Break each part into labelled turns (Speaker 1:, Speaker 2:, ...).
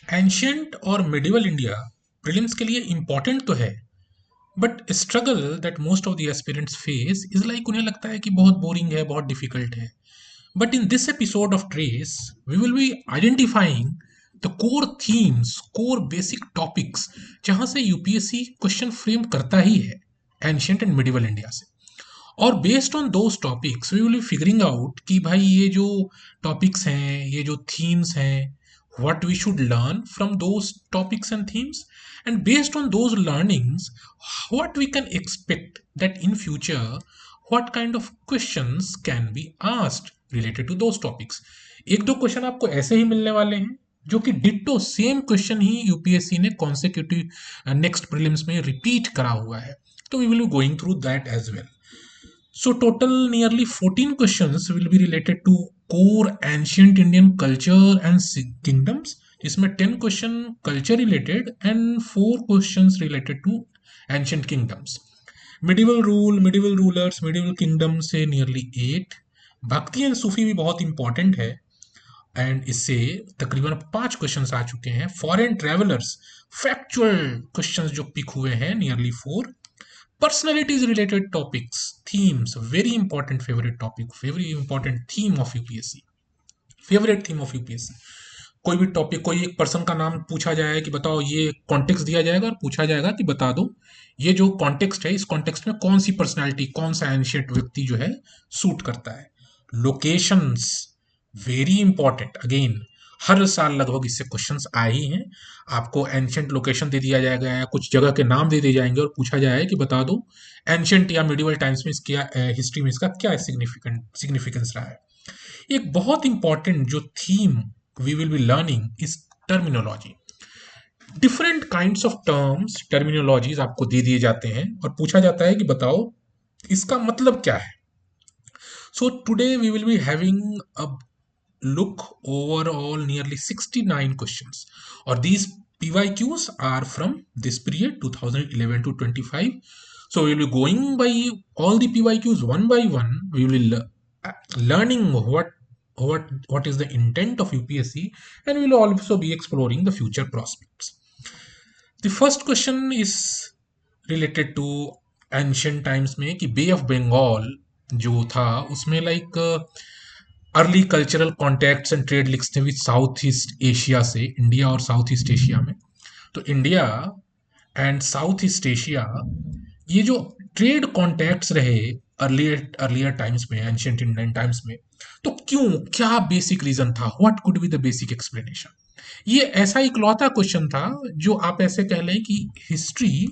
Speaker 1: Ancient और medieval India prelims के लिए इंपॉर्टेंट तो है, but struggle that most of the aspirants face is like उन्हें लगता है कि बहुत बोरिंग है, बहुत डिफिकल्ट है. But in this episode of trace we will be identifying the core themes, core basic topics जहां से यूपीएससी क्वेश्चन फ्रेम करता ही है एंशियंट एंड मिडिवल इंडिया से. और based on those topics we will be figuring out कि भाई ये जो टॉपिक्स हैं, ये जो थीम्स हैं, what we should learn from those topics and themes, and based on those learnings what we can expect that in future what kind of questions can be asked related to those topics. एक दो question आपको ऐसे ही मिलने वाले हैं जो कि ditto same question ही यूपीएससी ने कॉन्सेक्यूटिव नेक्स्ट प्रीलिम्स में रिपीट करा हुआ है, तो we will be going through that as well. So total nearly 14 questions will be related to core ancient Indian culture and kingdoms. इसमें 10 question culture related and 4 questions related to ancient kingdoms. Medieval rule, medieval rulers, medieval kingdom से nearly 8. Bhakti and सूफी भी बहुत important है and इससे तकरीबन 5 questions आ चुके हैं. Foreign travellers, factual questions जो पिक हुए हैं nearly 4. Personalities related topics, themes, very important favorite topic, very important theme of UPSC, favorite theme of UPSC. कोई भी टॉपिक, कोई एक पर्सन का नाम पूछा जाए कि बताओ, ये कॉन्टेक्स्ट दिया जाएगा और पूछा जाएगा कि बता दो ये जो कॉन्टेक्स्ट है, इस कॉन्टेक्स्ट में कौन सी पर्सनालिटी, कौन सा एंशियंट व्यक्ति जो है सूट करता है. लोकेशंस वेरी इंपॉर्टेंट, अगेन हर साल लगभग इससे क्वेश्चंस आए ही हैं. आपको एंशियंट लोकेशन दे दिया जाएगा या कुछ जगह के नाम दे दिए जाएंगे और पूछा जाए कि बता दो एंशियंट या मिडिवल टाइम्स में इसका हिस्ट्री में इसका क्या सिग्निफिकेंस रहा है. एक बहुत इंपॉर्टेंट जो theme we will be learning is terminology. Different kinds of terms, terminologies आपको दे दिए जाते हैं और पूछा जाता है कि बताओ इसका मतलब क्या है. So today we will be having a look over all nearly 69 questions, or these PYQs are from this period 2011 to 25. So we will be going by all the PYQs one by one. We will be learning what is the intent of UPSC, and we will also be exploring the future prospects. The first question is related to ancient times में कि बे of Bengal जो था उसमें like early cultural contacts and trade links थे with South East Asia से, India और south East Asia में. तो India and South East Asia, ये जो ट्रेड कॉन्टैक्ट्स रहे अर्लियर टाइम्स में, एंशियंट इंडियन टाइम्स में, तो क्यों, क्या बेसिक रीजन था, what could be the basic explanation. ये ऐसा इकलौता क्वेश्चन था जो आप ऐसे कह लें कि हिस्ट्री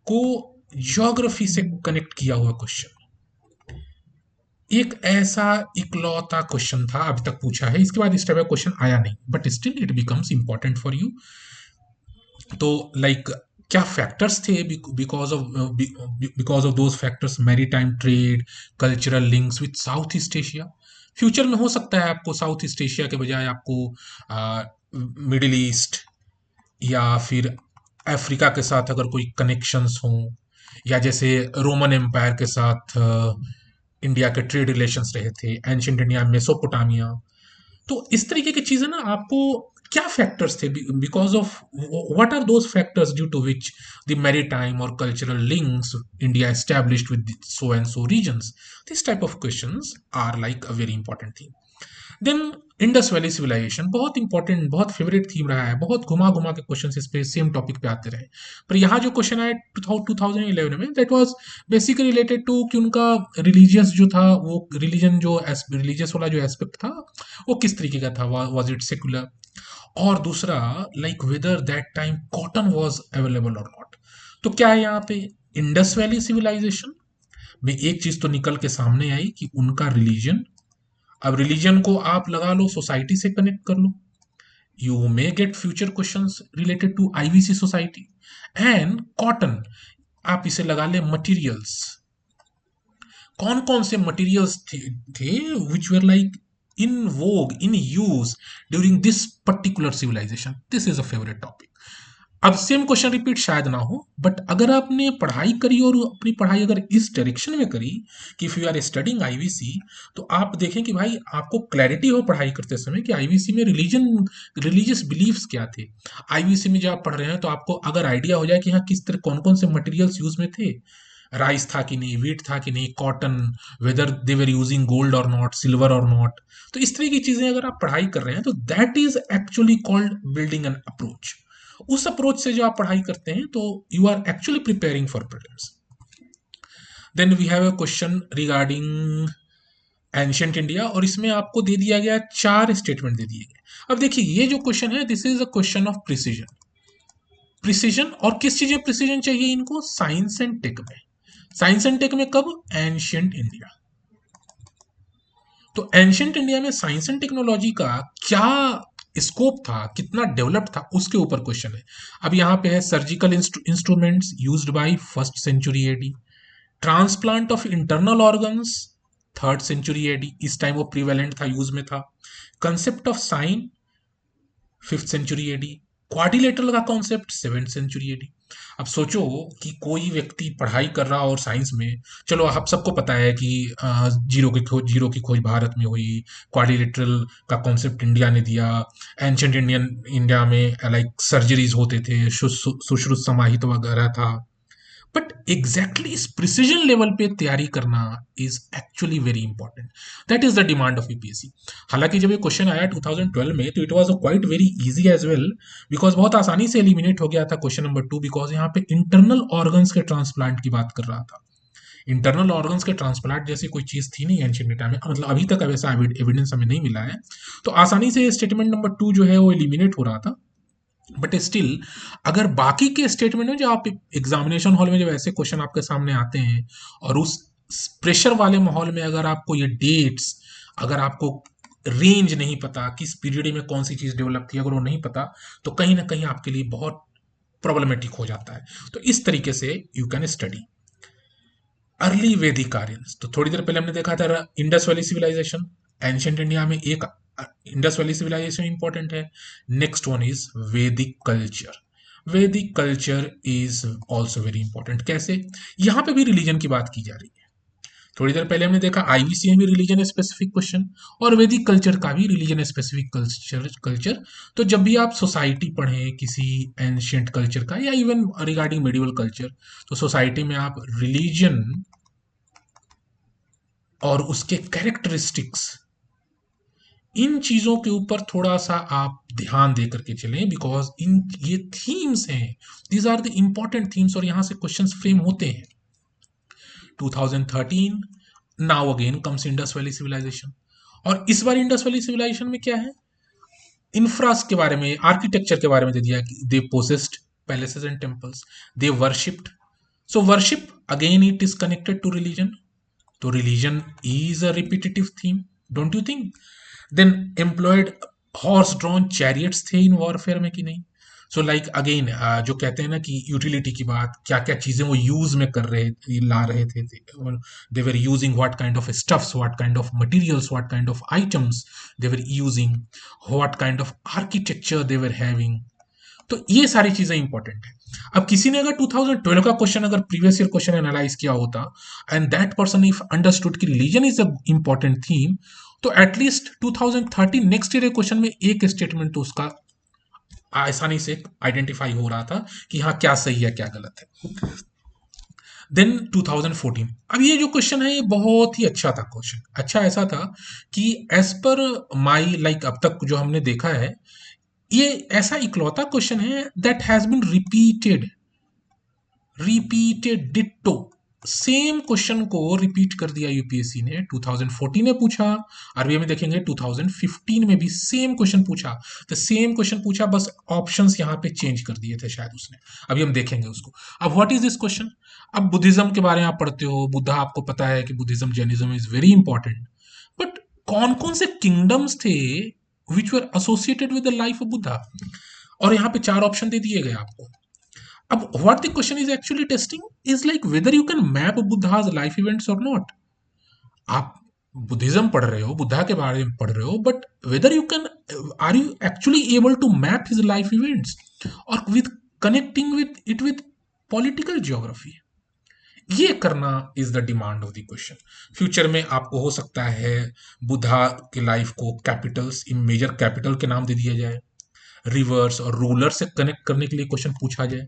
Speaker 1: को ज्योग्राफी से कनेक्ट किया हुआ क्वेश्चन, एक ऐसा इकलौता क्वेश्चन था अभी तक पूछा है. इसके बाद इस टाइप का क्वेश्चन आया नहीं, but still it becomes important for you. तो लाइक क्या फैक्टर्स थे, because of those factors, maritime trade, cultural links with South East Asia. Future में हो सकता है आपको साउथ ईस्ट एशिया के बजाय आपको मिडिल ईस्ट या फिर अफ्रीका के साथ अगर कोई कनेक्शंस हों, या जैसे रोमन एम्पायर के साथ इंडिया के ट्रेड रिलेशंस रहे थे, एंशियंट इंडिया, मेसोपोटामिया. तो इस तरीके की चीजें ना, आपको क्या फैक्टर्स थे, because of what are those factors due to which the maritime और cultural links India established with so and so reasons. This type of questions are like a very important thing. Then Indus valley civilisation बहुत important, बहुत favourite theme रहा है. बहुत घुमा घुमा के question इस पे सेम टॉपिक पे आते रहे, पर यहाँ जो क्वेश्चन आया 2011 में, that was basically related to कि उनका रिलीजियस जो था, वो रिलीजन जो रिलीजियस वाला जो एस्पेक्ट था वो किस तरीके का था, वाज इट सेकुलर. और दूसरा like whether that time cotton was available और नॉट. तो क्या है यहाँ पे, इंडस वैली सिविलाइजेशन में एक चीज तो निकल के सामने आई कि उनका रिलीजन. अब रिलीजन को आप लगा लो सोसाइटी से कनेक्ट कर लो, you may get future questions related to IVC society. And cotton, आप इसे लगा ले मटेरियल्स, कौन कौन से मटेरियल्स थे which were like in vogue, in use during this particular civilisation. This is a favourite topic. अब सेम क्वेश्चन रिपीट शायद ना हो, बट अगर आपने पढ़ाई करी और अपनी पढ़ाई अगर इस डायरेक्शन में करी कि if you are studying IVC, तो आप देखें कि भाई आपको क्लैरिटी हो पढ़ाई करते समय कि आईवीसी में रिलीजियस बिलीफ्स क्या थे। आईवीसी में जब आप पढ़ रहे हैं तो आपको अगर आइडिया हो जाए कि हाँ किस तरह कौन कौन से मटेरियल्स यूज में थे, राइस था कि नहीं, वीट था कि नहीं, cotton, whether they were using gold और नॉट, सिल्वर और नॉट। तो इस तरह की चीजें अगर आप पढ़ाई कर रहे हैं तो that is actually called building an approach. उस अप्रोच से जो आप पढ़ाई करते हैं तो you are actually preparing for prelims. Then we have a question regarding ancient India, और इसमें आपको दे दिया गया 4 स्टेटमेंट दे दिए गए। अब देखिए ये जो क्वेश्चन है this is a question of precision. Precision और किस चीज में प्रिसीजन चाहिए इनको? साइंस एंड टेक में। साइंस एंड टेक में कब? Ancient India. तो एंशियंट इंडिया में साइंस एंड टेक्नोलॉजी का क्या स्कोप था, कितना डेवलप था, उसके ऊपर क्वेश्चन है। अब यहां पे है surgical instruments used by first century AD, transplant of internal organs third century AD, इस टाइम वो प्रीवेलेंट था, यूज में था। Concept of sine fifth century AD, quadrilateral का कॉन्सेप्ट सेवेंथ सेंचुरी एडी। अब सोचो कि कोई व्यक्ति पढ़ाई कर रहा और साइंस में, चलो आप सबको पता है कि जीरो की खोज भारत में हुई, क्वाड्रिलेटरल का कॉन्सेप्ट इंडिया ने दिया, एंशियंट इंडिया में लाइक सर्जरीज होते थे, सुश्रुत समाहित वगैरह था। बट एग्जैक्टली इस प्रिसीजन लेवल पे तैयारी करना is actually very important. That is the demand of UPSC. हालांकि जब ये क्वेश्चन आया 2012 में तो it was quite very easy as well, because बहुत आसानी से एलिमिनेट हो गया था क्वेश्चन नंबर 2, बिकॉज यहाँ पे इंटरनल ऑर्गन्स के ट्रांसप्लांट की बात कर रहा था। इंटरनल ऑर्गन्स के ट्रांसप्लांट जैसी कोई चीज थी नहीं एंशियंट इंडिया में, मतलब अभी तक वैसा एविडेंस हमें नहीं मिला है। तो आसानी से स्टेटमेंट नंबर 2 जो है वो एलिमिनेट हो रहा था। बट स्टिल अगर बाकी के स्टेटमेंट में जो आप एग्जामिनेशन हॉल में जब ऐसे क्वेश्चन आपके सामने आते हैं और उस प्रेशर वाले माहौल में अगर आपको ये डेट्स, अगर आपको रेंज नहीं पता किस पीरियड में कौन सी चीज डेवलप थी, अगर वो नहीं पता तो कहीं ना कहीं आपके लिए बहुत प्रॉब्लमेटिक हो जाता है। तो इस तरीके से you can study early Vedic Aryans. तो थोड़ी देर पहले हमने देखा था Indus valley civilization, ancient India में एक इंडस वैली सिविलाइजेशन इंपॉर्टेंट है। Next one is Vedic culture. Vedic culture is also very important. कैसे? यहां पे भी रिलीजन की बात की जा रही है। थोड़ी देर पहले हमने देखा आईवीसी में भी रिलीजन स्पेसिफिक क्वेश्चन, और वैदिक कल्चर का भी रिलीजन स्पेसिफिक कल्चर। तो जब भी आप सोसाइटी पढ़ें किसी एंशियंट कल्चर का या इवन रिगार्डिंग मेडिवल कल्चर, तो सोसाइटी में आप रिलीजन और उसके कैरेक्टरिस्टिक्स, इन चीजों के ऊपर थोड़ा सा आप ध्यान दे करके चलें, बिकॉज इन ये थीम्स हैं, these are the important themes, और यहां से क्वेश्चंस फ्रेम होते हैं। 2013 now again comes Indus valley civilization, और इस बार इंडस वैली सिविलाइजेशन में क्या है? इंफ्रास के बारे में, आर्किटेक्चर के बारे में दे दिया कि they possessed palaces and temples, they worshipped. So worship again it is connected to religion, तो religion is a repetitive theme, don't you think? Then employed horse drawn chariots थे इन वॉरफेयर में कि नहीं? सो लाइक अगेन जो कहते हैं ना कि यूटिलिटी की बात, क्या क्या चीजें वो यूज में कर रहे ला रहे थे, they were using what kind of stuffs, what kind of materials, what kind of items they were using, what kind of architecture they were having. तो ये सारी चीजें इंपॉर्टेंट है। अब किसी ने अगर 2012 का क्वेश्चन, अगर प्रीवियस ईयर क्वेश्चन एनालाइज किया होता and that person if understood कि religion is a important theme, तो एटलीस्ट 2030 नेक्स्ट ईयर क्वेश्चन में एक स्टेटमेंट तो उसका आसानी से आइडेंटिफाई हो रहा था कि हाँ क्या सही है क्या गलत है। देन 2014, अब ये जो क्वेश्चन है ये बहुत ही अच्छा था क्वेश्चन। अच्छा ऐसा था कि एज पर माई लाइक अब तक जो हमने देखा है, ये ऐसा इकलौता क्वेश्चन है that has been repeated ditto. Same question को रिपीट कर दिया यूपीएससी ने। 2014 में पूछा, आरबीआई में देखेंगे 2015 में भी सेम क्वेश्चन पूछा, तो सेम क्वेश्चन पूछा, बस ऑप्शंस यहाँ पे चेंज कर दिए थे शायद उसने। अभी हम देखेंगे उसको। अब व्हाट इज दिस क्वेश्चन? अब बुद्धिज्म के बारे में आप पढ़ते हो, बुद्धा आपको पता है कि Buddhism Jainism is very important, but कौन कौन से किंगडम्स थे which were associated with the life of Buddha? और यहाँ पे 4 ऑप्शन दे दिए गए आपको। अब what the question is actually testing is like whether you can map Buddha's life events or not. आप बुद्धिज्म पढ़ रहे हो, बुद्धा के बारे में पढ़ रहे हो, but whether you can, are you actually able to map his life events, और with connecting with it with political geography. ये करना is the demand of the question. Future में आपको हो सकता है बुद्धा के लाइफ को कैपिटल्स, मेजर कैपिटल के नाम दे दिया जाए, रिवर्स और रूलर से कनेक्ट करने के लिए क्वेश्चन पूछा जाए।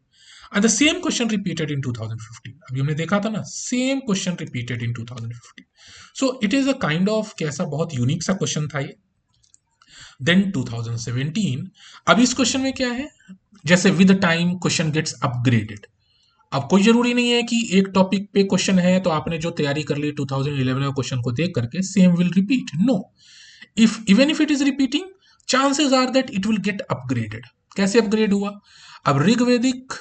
Speaker 1: And the same question repeated in 2015। अभी हमने देखा था ना, same question repeated in 2015। So it is a kind of कैसा बहुत यूनिक सा क्वेश्चन था ये। देन 2017, अब इस क्वेश्चन में क्या है, जैसे with time question gets upgraded. अब कोई जरूरी नहीं है कि एक टॉपिक पे क्वेश्चन है तो आपने जो तैयारी कर ली 2011 में क्वेश्चन को देख करके same will repeat. No, if even if it is repeating, chances are that it will get upgraded. कैसे अपग्रेड हुआ? अब ऋग्वेदिक,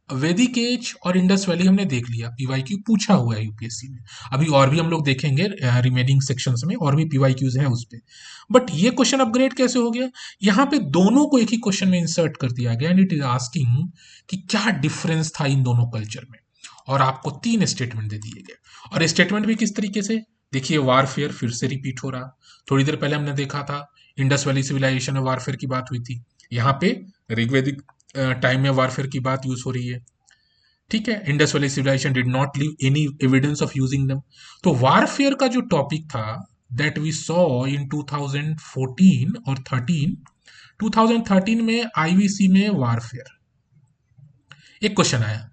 Speaker 1: वैदिक एज और इंडस वैली हमने देख लिया, पीवाईक्यू पूछा हुआ है यूपीएससी में। अभी और भी हम लोग देखेंगे रिमेनिंग सेक्शंस में, और भी पीवाईक्यूज हैं उस पे। बट ये क्वेश्चन अपग्रेड कैसे हो गया? यहाँ पे दोनों को एक ही क्वेश्चन में इंसर्ट कर दिया गया, एंड इट इज आस्किंग कि क्या डिफरेंस था इन दोनों कल्चर में, और आपको 3 स्टेटमेंट दे दिए गए। और स्टेटमेंट भी किस तरीके से, देखिए वारफेयर फिर से रिपीट हो रहा। थोड़ी देर पहले हमने देखा था इंडस वैली सिविलाइजेशन में वारफेयर की बात हुई थी, यहाँ पे ऋग्वेदिक टाइम में वारफेयर की बात यूज हो रही है। ठीक है, Indus valley civilization did not leave any evidence of using them. तो वारफेयर का जो टॉपिक था दैट वी सॉ इन 2014 और 13, 2013 में आईवीसी में वारफेयर एक क्वेश्चन आया।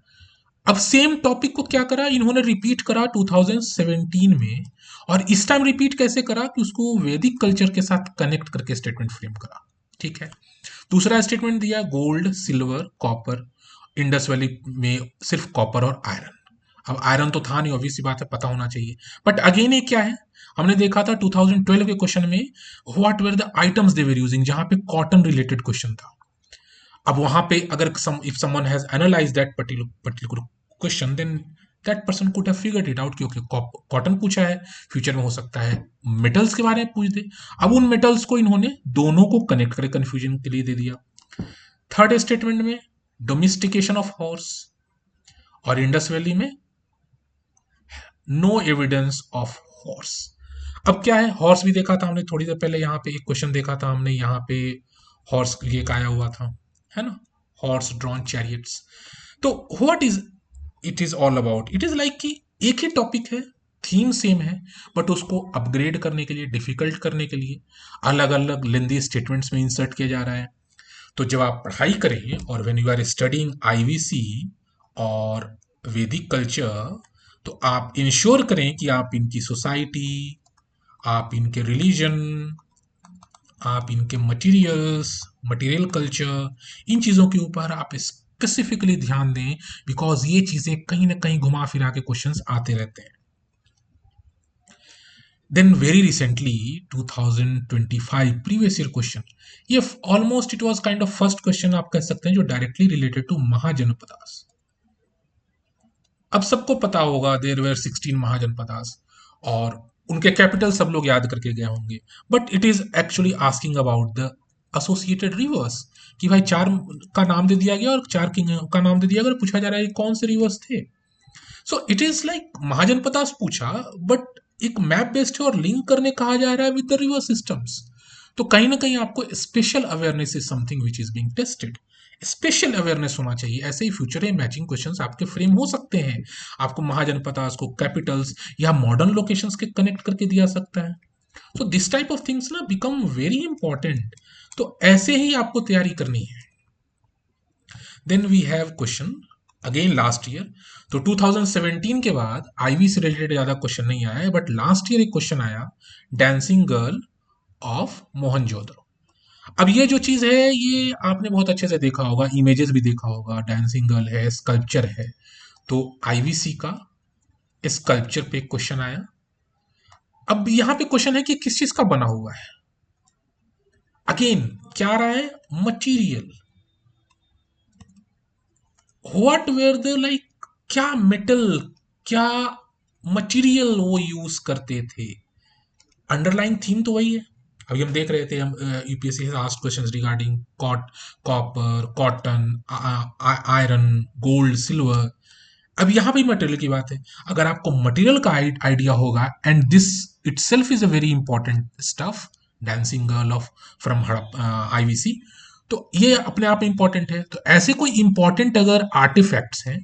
Speaker 1: अब सेम टॉपिक को क्या करा इन्होंने, रिपीट करा 2017 में। और इस टाइम रिपीट कैसे करा कि उसको वैदिक कल्चर के साथ कनेक्ट करके स्टेटमेंट फ्रेम करा। ठीक है, दूसरा स्टेटमेंट दिया gold silver copper, Indus valley में सिर्फ कॉपर और आयरन। अब आयरन तो था नहीं, ऑब्वियस सी बात है, पता होना चाहिए। बट अगेन ये क्या है, हमने देखा था 2012 के क्वेश्चन में what were the items they were using, जहां पे कॉटन रिलेटेड क्वेश्चन था। अब वहां पे अगर if someone has analyse that particular question, then that person could have figured it out, क्योंकि कॉटन पूछा है, फ्यूचर में हो सकता है मेटल्स के बारे में पूछ दे। अब उन मेटल्स को इन्होंने दोनों को कनेक्ट करके कंफ्यूजन के लिए दे दिया। थर्ड स्टेटमेंट में डोमेस्टिकेशन ऑफ हॉर्स, और इंडस वैली में नो एविडेंस ऑफ हॉर्स। अब क्या है, हॉर्स भी देखा था हमने थोड़ी देर पहले, यहाँ पे एक क्वेश्चन देखा था हमने, यहाँ पे हॉर्स के लिए आया हुआ था, है ना, हॉर्स ड्रॉन चैरियट्स। तो what is it is all about, it is like कि एक ही टॉपिक है, थीम सेम है, बट उसको अपग्रेड करने के लिए, डिफिकल्ट करने के लिए अलग अलग लेंदी स्टेटमेंट्स में इंसर्ट किया जा रहा है। तो जब आप पढ़ाई करें और when you are studying IVC और वैदिक कल्चर, तो आप इंश्योर करें कि आप इनकी सोसाइटी, आप इनके रिलीजन, आप इनके मटेरियल कल्चर, इन चीज़ों के ऊपर आप स्पेसिफिकली ध्यान दें, बिकॉज ये चीज़ें कहीं ना कहीं घुमा फिरा के क्वेश्चंस आते रहते हैं। Then very recently 2025 previous year question, ये almost it was kind of first question आप कह सकते हैं जो डायरेक्टली रिलेटेड टू महाजनपदास। अब सबको पता होगा देयर वेर 16 महाजनपदास, और उनके कैपिटल सब लोग याद करके गए होंगे। But it is actually asking about the associated reverse, कि भाई 4 का नाम दे दिया गया और 4 किंग का नाम दे दिया गया, पूछा जा रहा है कौन से रिवर्स थे। So it is like mahajanapadas पूछा, बट एक मैप बेस्ड है और लिंक करने कहा जा रहा है विद द रिवर सिस्टम्स। तो कहीं ना कहीं आपको special awareness is something which is being tested. Special awareness होना चाहिए, ऐसे ही फ्यूचर में मैचिंग क्वेश्चंस आपके फ्रेम हो सकते हैं। आपको महाजनपदास को कैपिटल्स या मॉडर्न लोकेशंस के कनेक्ट करके दिया सकता है। So this type of things ना बिकम वेरी इंपॉर्टेंट। तो ऐसे ही आपको तैयारी करनी है। Then we have question again last year. तो 2017 के बाद आईवी से रिलेटेड ज्यादा क्वेश्चन नहीं आया है, बट लास्ट ईयर एक क्वेश्चन आया, डांसिंग गर्ल ऑफ मोहनजोदड़ो। अब ये जो चीज है ये आपने बहुत अच्छे से देखा होगा, इमेजेस भी देखा होगा, डांसिंग गर्ल है, स्कल्पचर है। तो आईवीसी का स्कल्पचर पे क्वेश्चन आया। अब यहाँ पे क्वेश्चन है कि किस चीज का बना हुआ है। अगेन क्या आ रहा है, material, what were the like, क्या मेटल, क्या मटेरियल वो यूज करते थे। अंडरलाइन थीम तो वही है। अभी हम देख रहे थे, हम यूपीएससी से asked questions regarding copper, cotton, iron, gold, silver. अब यहाँ भी मटेरियल की बात है। अगर आपको मटेरियल का आइडिया होगा, and this itself is a very important stuff, dancing girl of from IVC, तो ये अपने आप में इंपॉर्टेंट है। तो ऐसे कोई इंपॉर्टेंट अगर आर्टिफैक्ट्स हैं,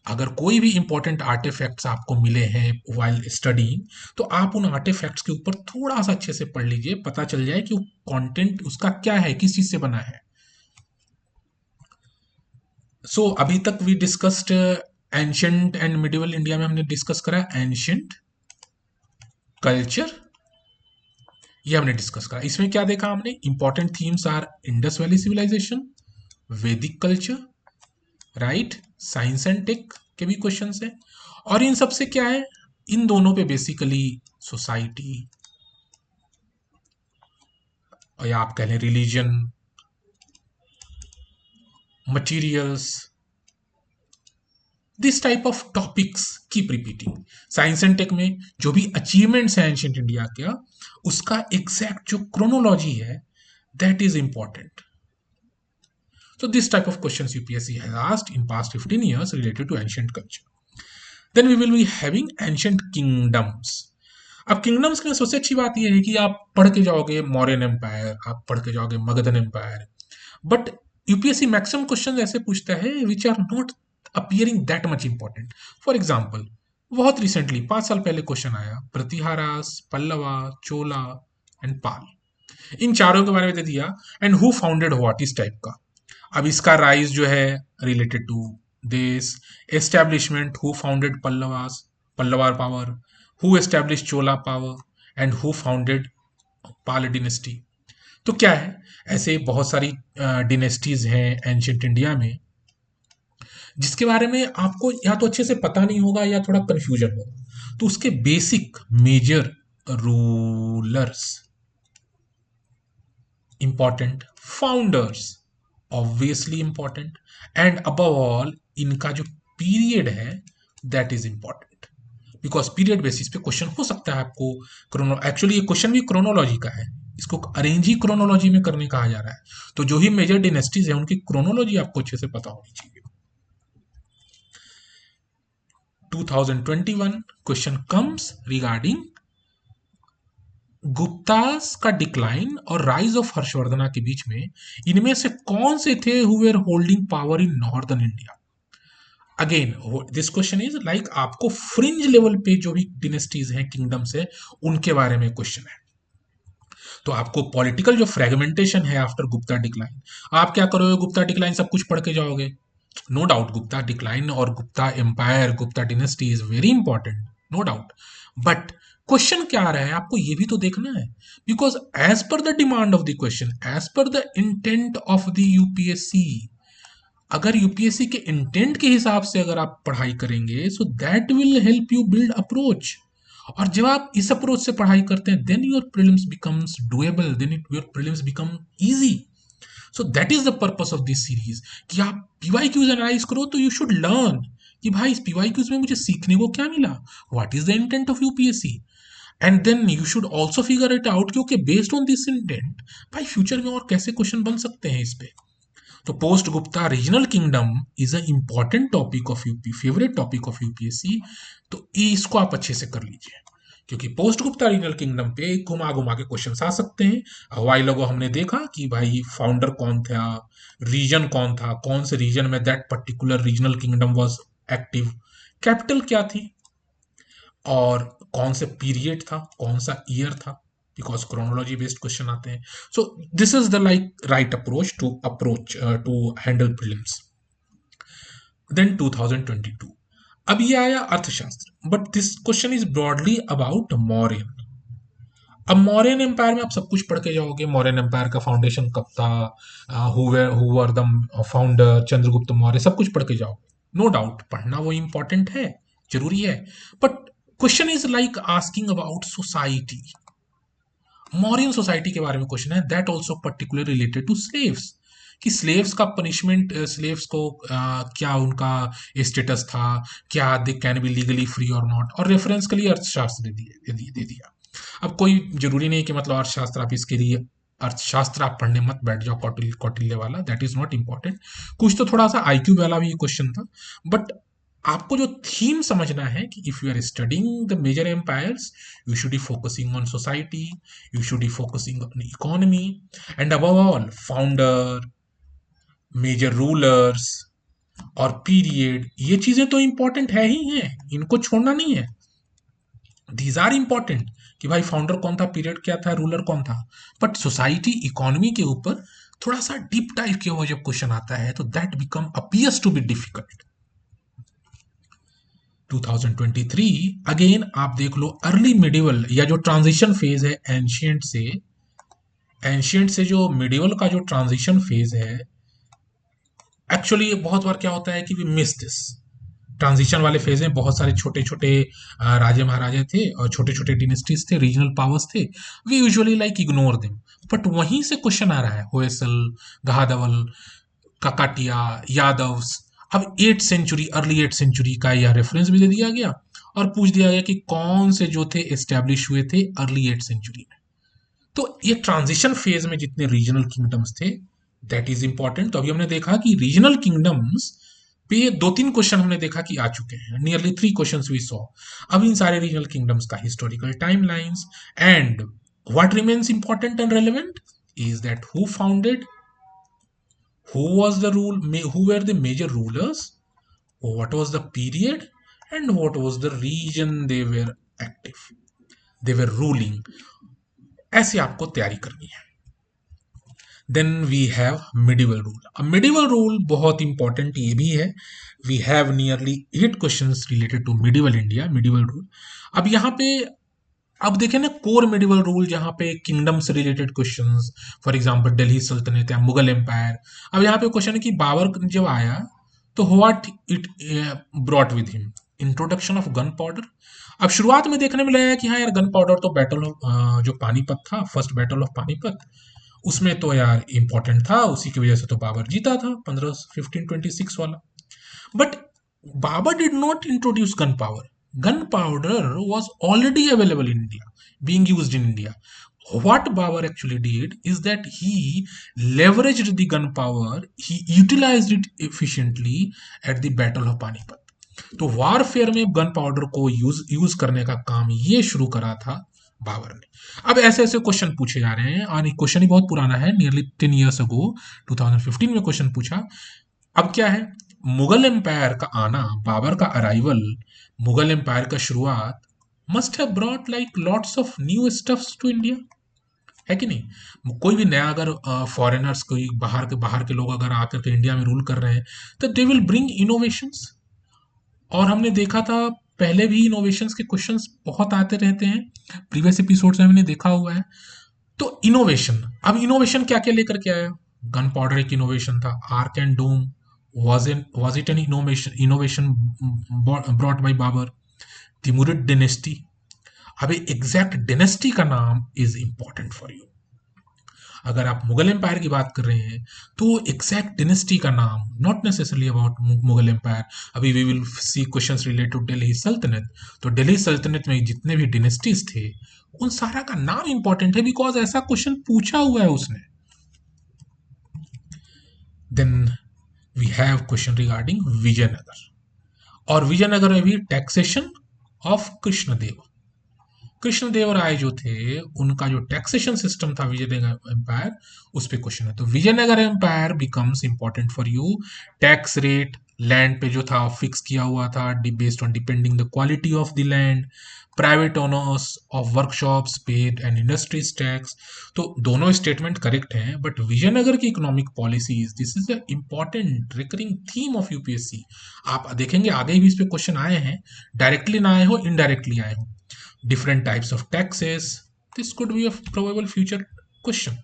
Speaker 1: अगर कोई भी इंपॉर्टेंट आर्टिफैक्ट्स आपको मिले हैं वाइल स्टडीइंग, तो आप उन आर्टिफैक्ट्स के ऊपर थोड़ा सा अच्छे से पढ़ लीजिए, पता चल जाए कि वो कंटेंट उसका क्या है, किस चीज से बना है। सो अभी तक we discussed ancient and medieval India में हमने डिस्कस करा एंशंट कल्चर, ये हमने डिस्कस करा। इसमें क्या देखा हमने, important themes are Indus valley civilisation, Vedic culture, right, science and tech के भी क्वेश्चन है। और इन सबसे क्या है, इन दोनों पे बेसिकली सोसाइटी, और या आप कह लें religion, materials, this type of topics keep repeating. Science and tech में जो भी अचीवमेंट्स हैं एंशिएंट इंडिया का, उसका एग्जैक्ट जो क्रोनोलॉजी है, that is important. So this type of questions UPSC has asked in past 15 years related to ancient culture. Then we will be having ancient kingdoms. अब kingdoms की सबसे अच्छी बात यह है कि आप पढ़ के जाओगे मौर्यन एम्पायर, आप पढ़ के जाओगे Magadhan empire, but UPSC maximum question ऐसे पूछता है which are not appearing that much important. For example, बहुत रिसेंटली 5 साल पहले क्वेश्चन आया, प्रतिहारास, पल्लवा, चोला एंड पाल, इन चारों के बारे में दे दिया, एंड हु फाउंडेड व्हाट, इस टाइप का। अब इसका राइज जो है related to this establishment, who founded Pallavas, Pallava power, who establish Chola power and who founded Pala dynasty. तो क्या है, ऐसे बहुत सारी डिनेस्टीज हैं एंशिएंट इंडिया में जिसके बारे में आपको या तो अच्छे से पता नहीं होगा या थोड़ा कंफ्यूजन होगा। तो उसके basic major rulers, important founders, obviously important, and above all इनका जो पीरियड है that is important, because period basis पे क्वेश्चन हो सकता है आपको। क्रोनो एक्चुअली ये क्वेश्चन भी क्रोनोलॉजी का है, इसको अरेंज ही क्रोनोलॉजी में करने कहा जा रहा है। तो जो ही मेजर डिनेस्टीज है उनकी क्रोनोलॉजी आपको अच्छे से पता होनी चाहिए। 2021 क्वेश्चन कम्स रिगार्डिंग गुप्तास का डिक्लाइन और राइज ऑफ हर्षवर्धना के बीच में इनमें से कौन से थे who were holding power in northern India. Again this question is like आपको फ्रिंज लेवल पे जो भी डिनेस्टीज हैं, किंगडम्स है, उनके बारे में क्वेश्चन है। तो आपको पॉलिटिकल जो फ्रेगमेंटेशन है आफ्टर गुप्ता डिक्लाइन, आप क्या करोगे, गुप्ता डिक्लाइन सब कुछ पढ़ के जाओगे। नो डाउट गुप्ता डिक्लाइन और Gupta empire, Gupta dynasty is very important, no doubt, but question क्या आ रहा है आपको ये भी तो देखना है। Because as per the demand of the question, as per the intent of the UPSC, अगर यूपीएससी के इंटेंट के हिसाब से अगर आप पढ़ाई करेंगे, so that will help you build approach. और जब आप इस अप्रोच से पढ़ाई करते हैं, then your prelims becomes doable, then your prelims become easy. So that is the purpose of this series, कि आप पीवाईक्यूज एनालाइज करो तो यू शुड लर्न कि भाई इस पीवाईक्यूज में मुझे सीखने को क्या मिला, what is the intent of UPSC, and then you should also figure it out कि okay based on this intent भाई फ्यूचर में और कैसे क्वेश्चन बन सकते हैं इस पे। तो post Gupta regional kingdom is a important topic of UP, favourite topic of UPSC. तो इसको आप अच्छे से कर लीजिए, क्योंकि पोस्ट गुप्ता रीजनल किंगडम पे घुमा घुमा के क्वेश्चन आ सकते हैं। वाइल अगो हमने देखा कि भाई फाउंडर कौन था, रीजन कौन था, कौन से रीजन में that particular regional kingdom was active, capital क्या थी, और कौन से पीरियड था, कौन सा ईयर था, बिकॉज क्रोनोलॉजी बेस्ड क्वेश्चन आते हैं। So this is the like right approach to handle prelims. Then 2022, अब ये आया Arthashastra, but this question is broadly about Mauryan. अब मौर्यन एम्पायर में आप सब कुछ पढ़ के जाओगे, मौर्यन एम्पायर का फाउंडेशन कब था, who were the founder, Chandragupta Maurya, सब कुछ पढ़ के जाओगे। नो डाउट पढ़ना वो इंपॉर्टेंट है, जरूरी है, but question is like asking about society, Mauryan society के बारे में क्वेश्चन है, that also particular related to slaves, कि स्लेव्स का पनिशमेंट, स्लेव्स को क्या उनका स्टेटस था, क्या they can be legally free और नॉट, और रेफरेंस के लिए अर्थशास्त्र दे दिया। अब कोई जरूरी नहीं कि मतलब अर्थशास्त्र आप इसके लिए अर्थशास्त्र आप पढ़ने मत बैठ जाओ, कौटिल्य वाला, दैट इज नॉट इंपॉर्टेंट। कुछ तो थोड़ा सा आईक्यू वाला भी क्वेश्चन था, बट आपको जो थीम समझना है कि if you are studying the major empires, you should be focusing on society, you should be focusing on economy, and above all founder, major rulers और पीरियड। ये चीजें तो इंपॉर्टेंट है ही हैं, इनको छोड़ना नहीं है। दीज आर इंपॉर्टेंट कि भाई फाउंडर कौन था, पीरियड क्या था, रूलर कौन था। बट सोसाइटी इकोनॉमी के ऊपर थोड़ा सा डीप टाइप के वो जब क्वेश्चन आता है तो that become appears to be difficult. 2023 again आप देख लो, अर्ली मिडिवल या जो ट्रांजिशन फेज है एंशियंट से जो मिडिवल का जो ट्रांजिशन फेज है, एक्चुअली बहुत बार क्या होता है कि वी मिस दिस ट्रांजिशन वाले फेज में। बहुत सारे छोटे छोटे राजे महाराजे थे और छोटे छोटे डिनेस्टीज थे, रीजनल पावर्स थे, we usually like ignore them. But वहीं से क्वेश्चन आ रहा है, होयसल, गहादवल, ककाटिया, यादव्स। अब 8th century, early 8th century का यह रेफरेंस भी दे दिया गया और पूछ दिया गया कि कौन से जो थे एस्टेब्लिश हुए थे अर्ली 8th सेंचुरी में। तो ये ट्रांजिशन फेज में जितने रीजनल किंगडम्स थे, दैट इज इंपॉर्टेंट। तो अभी हमने देखा कि रीजनल किंगडम्स पे ये 2-3 क्वेश्चन हमने देखा कि आ चुके हैं, नियरली 3 क्वेश्चन वी सॉ। अब इन सारे रीजनल किंगडम्स का historical timelines and what remains important and relevant is that who founded, who was the rule, who were the major rulers, what was the period, and what was the region they were active, they were ruling। ऐसे आपको तैयारी करनी है। Then we have medieval rule. अब medieval rule बहुत important ये भी है। We have nearly 8 questions related to medieval India, medieval rule. अब यहाँ पे अब देखें ना, कोर मिडिवल रूल जहाँ पे किंगडम से related questions, for example Delhi सल्तनत या मुगल एम्पायर। अब यहाँ पे क्वेश्चन है कि बाबर जब आया तो what it brought with him, introduction of gun powder. अब शुरुआत में देखने में लगा कि हाँ यार गन पाउडर तो बैटल ऑफ जो पानीपत था, फर्स्ट बैटल ऑफ पानीपत, उसमें तो यार इंपॉर्टेंट था, उसी की वजह से तो बाबर जीता था 1526 वाला। But Babur did not introduce gun power, gun powder was already available in India, being used in India. What Babur actually did is that he leveraged the gunpowder, he utilized it efficiently at the Battle of Panipat. तो warfare में gun powder को use करने का काम ये शुरू करा था बाबर ने। अब ऐसे ऐसे क्वेश्चन पूछे जा रहे हैं और क्वेश्चन ही बहुत पुराना है, नियरली 10 years अगो 2015 में क्वेश्चन पूछा। अब क्या है, मुगल एम्पायर का आना, बाबर का अराइवल, मुगल एम्पायर का शुरुआत must have brought like lots of new stuffs to India, है कि नहीं। कोई भी नया अगर फॉरेनर्स, कोई बाहर के लोग अगर आकर के इंडिया में रूल कर रहे हैं तो दे विल ब्रिंग इनोवेशंस। और हमने देखा था पहले भी इनोवेशंस के क्वेश्चंस बहुत आते रहते हैं, प्रीवियस एपिसोड्स में हमने देखा हुआ है। तो इनोवेशन, अब इनोवेशन क्या क्या लेकर के आया। गन पाउडर एक इनोवेशन था, arch and dome was it an innovation brought by Babur. Timurid dynasty, अब एग्जैक्ट डिनेस्टी का नाम इज इंपॉर्टेंट फॉर यू। अगर आप मुगल एम्पायर की बात कर रहे हैं तो एग्जैक्ट डिनेस्टी का नाम, not necessarily about Mughal empire. अभी we will see questions related to Delhi sultanate, तो दिल्ली सल्तनत में जितने भी डिनेस्टीज थे उन सारा का नाम इंपॉर्टेंट है, बिकॉज ऐसा क्वेश्चन पूछा हुआ है उसने। Then we have question regarding Vijayanagar, और विजयनगर में भी टैक्सेशन ऑफ कृष्णदेव। कृष्णदेव राय जो थे उनका जो टैक्सेशन सिस्टम था विजयनगर एम्पायर, उस पे क्वेश्चन है। तो Vijayanagar empire becomes important for you. Tax rate land पे जो था फिक्स किया हुआ था, based on depending the quality of the land. Private owners of workshops paid and industries tax. तो दोनों स्टेटमेंट करेक्ट हैं, बट विजयनगर की economic policies, this is the important recurring theme of UPSC. आप देखेंगे आगे भी इस पे क्वेश्चन आए हैं, डायरेक्टली ना आए हो, इनडायरेक्टली आए हो। Different types of taxes, this could be a probable future question।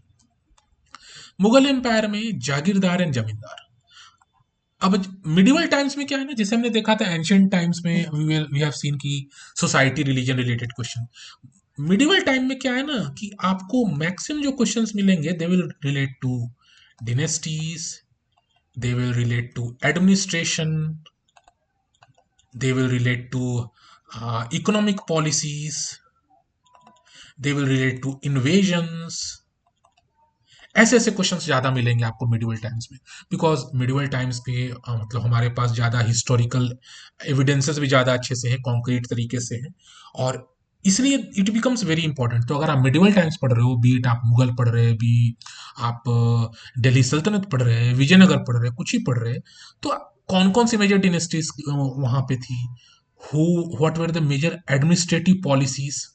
Speaker 1: Mughal empire में जागीरदार एंड जमींदार। अब मिडिवल टाइम्स में क्या है ना, जैसे हमने देखा था एंशियंट टाइम्स में वी हैव सीन की society religion related question. Medieval time में क्या है ना कि आपको मैक्सिमम जो क्वेश्चंस मिलेंगे they will relate to dynasties, they will relate to administration, they will relate to economic policies, they will relate to invasions, ऐसे ऐसे क्वेश्चंस ज्यादा मिलेंगे आपको मिडिवल टाइम्स में, बिकॉज मिडिवल टाइम्स के मतलब हमारे पास ज्यादा हिस्टोरिकल एविडेंसेस भी ज्यादा अच्छे से हैं, कॉन्क्रीट तरीके से हैं, और इसलिए इट बिकम्स वेरी इंपॉर्टेंट। तो अगर आप मिडिवल टाइम्स पढ़ रहे हो, बीट आप मुगल पढ़ रहे हैं, बी आप दिल्ली सल्तनत पढ़ रहे हैं, विजयनगर पढ़ रहे हैं, कुछ ही पढ़ रहे हैं, तो कौन कौन सी मेजर डिनेस्टीज वहां पे थी, who what were the major administrative policies,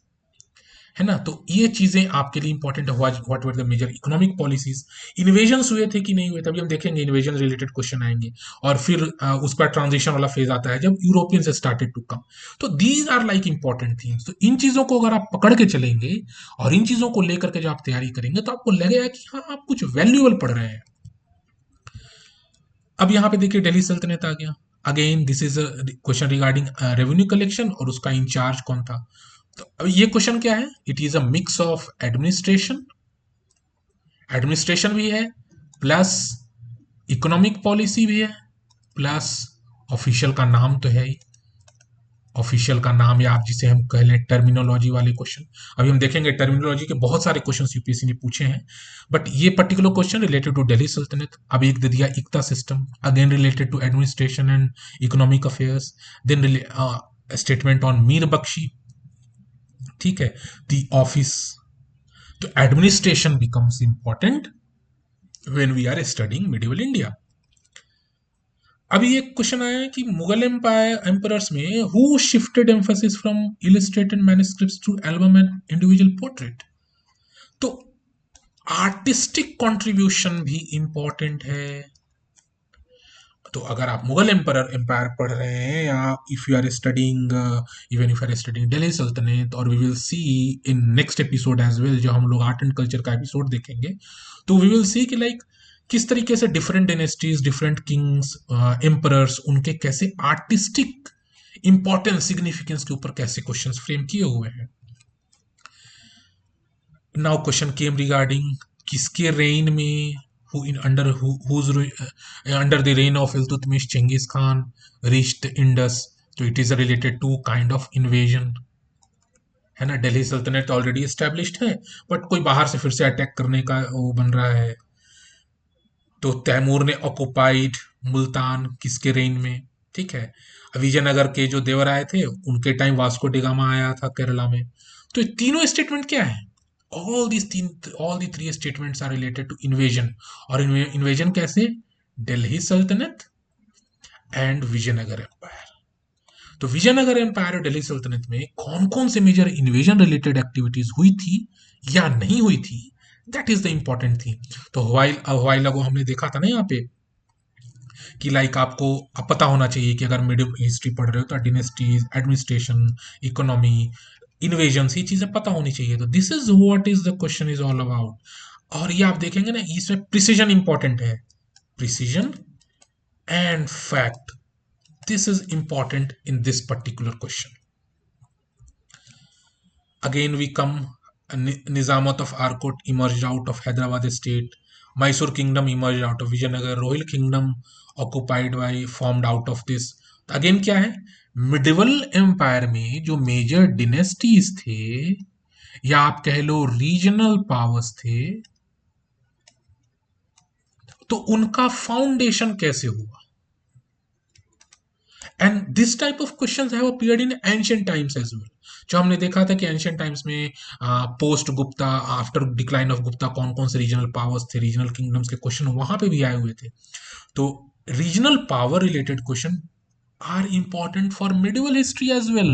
Speaker 1: है ना। तो ये चीजें आपके लिए इंपॉर्टेंट है। What were the major economic policies, invasion हुए थे कि नहीं हुए, तभी हम देखेंगे इन्वेजन रिलेटेड क्वेश्चन आएंगे। और फिर उस पर ट्रांजिशन वाला फेज आता है जब यूरोपियंस स्टार्टेड टू कम। तो these are like important things. तो इन चीजों को अगर आप पकड़ के चलेंगे और इन चीजों को लेकर के जो आप तैयारी करेंगे, तो आपको लगेगा कि हाँ आप कुछ वैल्यूएबल पढ़ रहे हैं। अब यहाँ पे देखिए दिल्ली सल्तनत आ गया। Again this is question regarding revenue collection, और उसका इंचार्ज कौन था। तो अब ये क्वेश्चन क्या है, it is a mix of administration, administration भी है, प्लस इकोनॉमिक पॉलिसी भी है, प्लस ऑफिशियल का नाम तो है ही, ऑफिशियल का नाम, या आप जिसे हम कह लें टर्मिनोलॉजी वाले क्वेश्चन। अभी हम देखेंगे टर्मिनोलॉजी के बहुत सारे क्वेश्चन यूपीएससी ने पूछे हैं, बट ये particular question related to Delhi सल्तनत। अब एक दे दिया iqta system, again related to administration and economic affairs. Then statement on Mir Bakhshi, ठीक है, द ऑफिस। तो administration becomes important when we are studying medieval India. अभी एक क्वेश्चन आया है कि मुगल एम्पायर एम्परर्स में who shifted emphasis from illustrated manuscripts to album and individual portrait. तो आर्टिस्टिक कंट्रीब्यूशन भी इंपॉर्टेंट है। तो अगर आप मुगल एम्पायर पढ़ रहे हैं, या if you are studying, even if you are studying Delhi Sultanate, और we will see in next episode as well, जो हम लोग आर्ट एंड कल्चर का एपिसोड देखेंगे, तो वी विल सी कि लाइक किस तरीके से डिफरेंट डेनेस्टीज, डिफरेंट किंग्स, एम्परर्स, उनके कैसे आर्टिस्टिक इंपॉर्टेंस, सिग्निफिकेंस के ऊपर कैसे क्वेश्चंस फ्रेम किए हुए हैं। नाउ क्वेश्चन केम रिगार्डिंग किसके रेन में, who in under who's under the reign of Iltutmish Genghis Khan reached Indus. तो it is related to kind of invasion, है ना। दिल्ली सल्तनत ऑलरेडी एस्टेब्लिश्ड है, बट कोई बाहर से फिर से अटैक करने का वो बन रहा है। तो तैमूर ने ऑक्युपाइड मुल्तान किसके रेन में, ठीक है। विजयनगर के जो देवराय थे उनके टाइम वास्को डिगामा आया था केरला में। तो ये तीनों स्टेटमेंट क्या है, all the three statements are related to invasion. और इन्वेजन कैसे, दिल्ली सल्तनत एंड विजयनगर एम्पायर। तो विजयनगर एम्पायर और दिल्ली सल्तनत में कौन कौन से मेजर इन्वेजन रिलेटेड एक्टिविटीज हुई थी या नहीं हुई थी, that is the important thing. तो हवाई लगो हमने देखा था ना यहाँ पे कि लाइक आपको अब पता होना चाहिए कि अगर मिडिल हिस्ट्री पढ़ रहे हो तो डिनेस्टीज, एडमिनिस्ट्रेशन, इकोनॉमी, इन्वेजन, ये चीजें पता होनी चाहिए। तो this is what is the question is all about. और ये आप देखेंगे ना, इसमें प्रिसीजन इंपॉर्टेंट है, precision and fact, this is important in this particular question. Again we come, Nizamat of Arcot emerge out of Hyderabad state, Mysore kingdom emerged out of Vijayanagar, Rohil kingdom occupied by formed out of this। Again क्या है, medieval empire में जो major dynasties थे, या आप कह लो regional powers थे, तो उनका फाउंडेशन कैसे हुआ। And this type of questions have appeared in ancient times as well. जो हमने देखा था कि एंशिएंट टाइम्स में post Gupta, after decline of Gupta, कौन कौन से रीजनल पावर्स थे, रीजनल किंगडम्स के क्वेश्चन वहां पे भी आए हुए थे। तो regional power related question are important for medieval history as well.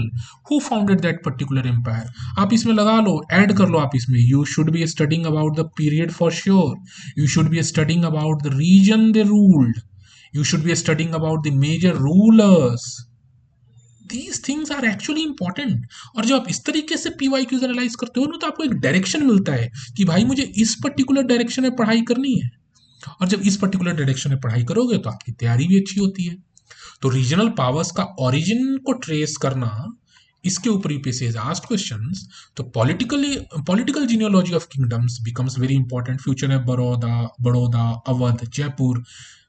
Speaker 1: Who founded that particular empire, आप इसमें लगा लो, ऐड कर लो आप इसमें। You should be studying about the period for sure, you should be studying about the region they ruled, you should be studying about the major rulers. These things are actually important। और जब आप इस तरीके से PYQs analyse करते हो ना, तो आपको एक डायरेक्शन मिलता है कि भाई मुझे इस पर्टिकुलर डायरेक्शन में पढ़ाई करनी है। और जब इस पर्टिकुलर डायरेक्शन में पढ़ाई करोगे तो आपकी तैयारी भी अच्छी होती है। तो रीजनल पावर्स का ओरिजिन को ट्रेस करना, इसके ऊपर यूपीएससी हैज आस्क्ड क्वेश्चंस। तो political genealogy of kingdoms becomes very important. Future में Baroda, Awadh, Jaipur,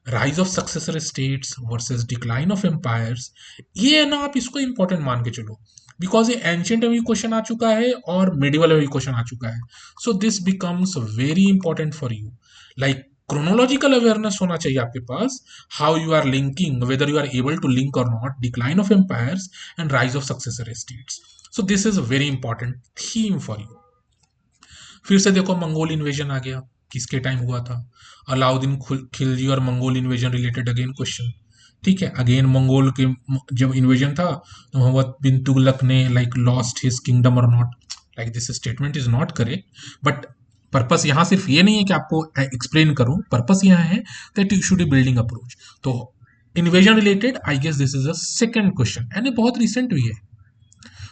Speaker 1: rise of successor states versus decline of empires, ये है ना, आप इसको इंपॉर्टेंट मान के चलो, बिकॉज ये एंशियंट में भी क्वेश्चन आ चुका है और मिडिवल में भी क्वेश्चन आ चुका है। So this becomes very important for you. Like chronological awareness होना चाहिए आपके पास, how you are linking, whether you are able to link और not decline of empires and rise of successor states. So this is a very important theme for you. फिर से देखो Mongol invasion आ गया, किसके टाइम हुआ था? अलाउद्दीन खिलजी और Mongol invasion related again question. ठीक है, अगेन मंगोल के जब इन्वेजन था तो मोहम्मद बिन तुगलक ने लाइक लॉस्ट हिज किंगडम और not. Like this statement is not correct, but purpose यहाँ सिर्फ ये नहीं है कि आपको एक्सप्लेन करूं, पर्पस यहाँ है that you should be building approach. तो invasion related I guess this is a second question and ये बहुत रिसेंट भी है.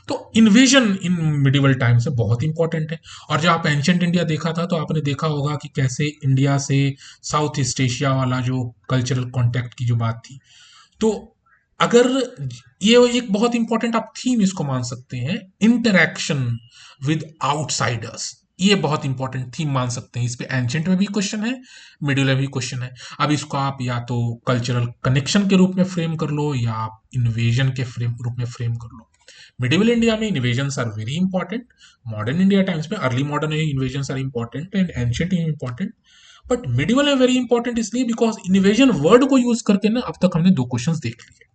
Speaker 1: तो इन्वेजन इन मिडिवल टाइम से बहुत इंपॉर्टेंट है. और जब आप एंशियंट इंडिया देखा था तो आपने देखा होगा कि कैसे इंडिया से साउथ ईस्ट एशिया वाला जो कल्चरल कांटेक्ट की जो बात थी. तो अगर ये एक बहुत इंपॉर्टेंट आप थीम इसको मान सकते हैं, इंटरैक्शन विद आउटसाइडर्स, ये बहुत इंपॉर्टेंट थीम मान सकते हैं. इस पे एंशियंट में भी क्वेश्चन है, मिडिल में भी क्वेश्चन है. अब इसको आप या तो कल्चरल कनेक्शन के रूप में फ्रेम कर लो या आप इन्वेजन के रूप में फ्रेम कर लो. मिडिवल इंडिया में invasions are very important. Modern India times में early modern invasions are important and ancient important. But medieval है वेरी इंपॉर्टेंट इसलिए बिकॉज इन्वेजन वर्ड को यूज करके ना अब तक हमने दो क्वेश्चंस देख लिए.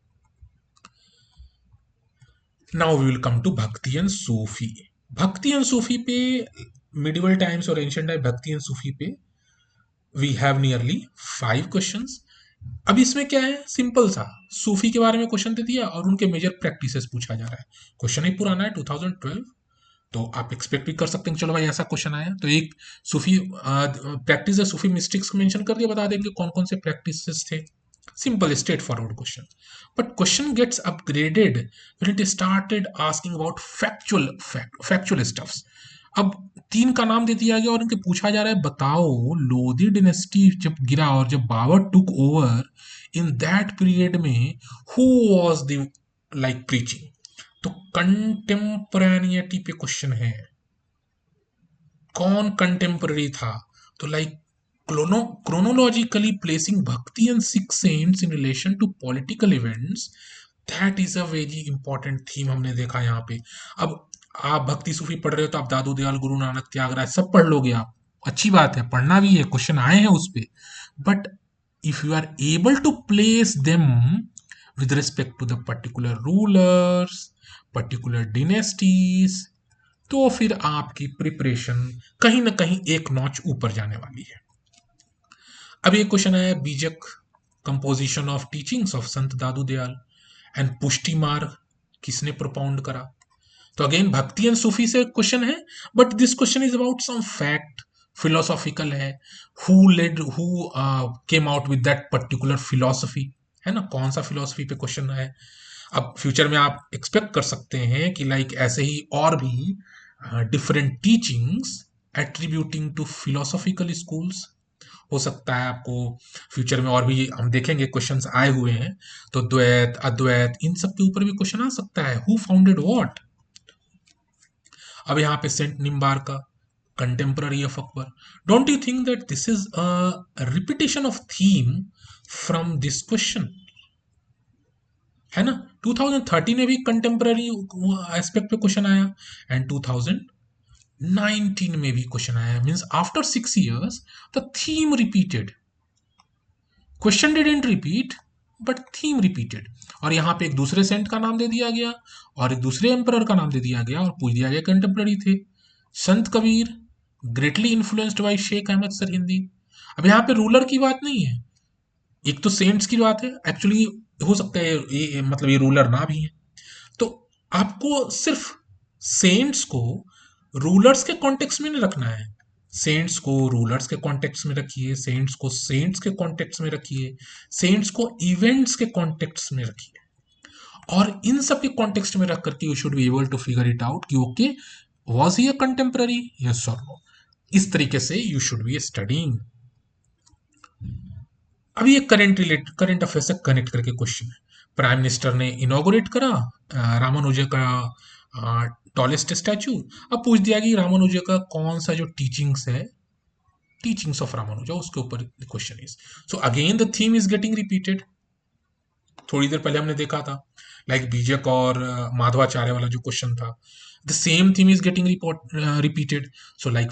Speaker 1: Now we will come to bhakti and Sufi. Bhakti and Sufi पे, मिडिवल टाइम्स और ancient time bhakti and Sufi पे वी हैव नियरली 5 क्वेश्चंस. अब इसमें क्या है, सिंपल सा सूफी के बारे में क्वेश्चन दे दिया और उनके मेजर प्रैक्टिसेस पूछा जा रहा है. क्वेश्चन ही पुराना है 2012, तो आप एक्सपेक्ट भी कर सकते हैं कि चलो भाई ऐसा क्वेश्चन आया तो एक सूफी प्रैक्टिस है, सूफी मिस्टिक्स को मेंशन कर दिया, बता देंगे कौन कौन से प्रैक्टिसेस थे. Simple straightforward question. But question gets upgraded when it started asking about factual stuffs. अब 3 का नाम दे दिया गया और इनके पूछा जा रहा है बताओ लोधी डिनेस्टी जब गिरा और जब Babur took over in that period में who was the like preaching. तो कंटेम्परेनिटी पे क्वेश्चन है, कौन कंटेम्पररी था. तो like chronologically placing bhakti and six saints in relation to political events, that is a very important theme हमने देखा यहाँ पे. अब आप भक्ति सूफी पढ़ रहे हो तो आप दादू दयाल, गुरु नानक, त्यागराज सब पढ़ लोगे आप, अच्छी बात है, पढ़ना भी है, क्वेश्चन आए हैं उस पे. But if you are able to place them with respect to the particular rulers, particular dynasties, तो फिर आपकी प्रिपरेशन कहीं ना कहीं एक नॉच ऊपर जाने वाली है. अब ये क्वेश्चन आया बीजक, composition of teachings of Sant Dadu Dayal and पुष्टि मार्ग किसने प्रोपाउंड करा. तो अगेन भक्ति एंड सूफी से क्वेश्चन है, but this question is about some fact, philosophical है. Who came out with that particular philosophy, है ना, कौन सा फिलोसफी पे क्वेश्चन है. अब फ्यूचर में आप एक्सपेक्ट कर सकते हैं कि लाइक ऐसे ही और भी different teachings attributing to philosophical schools हो सकता है आपको फ्यूचर में और भी हम देखेंगे क्वेश्चंस आए हुए हैं. तो द्वैत अद्वैत इन सब के ऊपर भी क्वेश्चन आ सकता है, हु फाउंडेड व्हाट. अब यहाँ पे सेंट निम्बार का contemporary of Akbar. Don't you think that this is a repetition of theme from this question, है ना. 2013 में भी कंटेम्पररी एस्पेक्ट पे क्वेश्चन आया एंड 2019 में भी क्वेश्चन आया. Means after 6 years the theme repeated, question didn't repeat but theme repeated. और यहाँ पे एक दूसरे सेंट का नाम दे दिया गया और एक दूसरे एम्परर का नाम दे दिया गया और पूछ दिया गया कंटेम्पररी थे. Sant Kabir greatly influenced by Sheikh Ahmad Sirhindi. अब यहाँ पे रूलर की बात नहीं है, एक तो सेंट्स की बात है. एक्चुअली हो सकता है ये मतलब ये रूलर ना भी है. तो आपको सिर्फ सेंट्स को रूलर्स के कॉन्टेक्स्ट में नहीं रखना है, सेंट्स को रूलर्स के कॉन्टेक्स्ट में रखिए, सेंट्स को सेंट्स के कॉन्टेक्स्ट में रखिए, सेंट्स को इवेंट्स के कॉन्टेक्स्ट में रखिए. और इन सब के कॉन्टेक्स्ट में रख करके you should be able to figure it out कि okay was he a contemporary, yes और नो. इस तरीके से यू शुड बी स्टडीइंग. अभी एक करंट अफेयर से कनेक्ट करके क्वेश्चन है. प्राइम मिनिस्टर ने इनॉग्रेट करा रामानुजा का टॉलेस्ट स्टैचू. अब पूछ दिया कि रामानुजा का कौन सा जो टीचिंग्स है, टीचिंग्स ऑफ रामानुजा, उसके ऊपर question is. So again the theme is getting repeated. थोड़ी देर पहले हमने देखा था लाइक बीजक और माधवाचार्य वाला जो क्वेश्चन था, the same theme is getting repeated. So like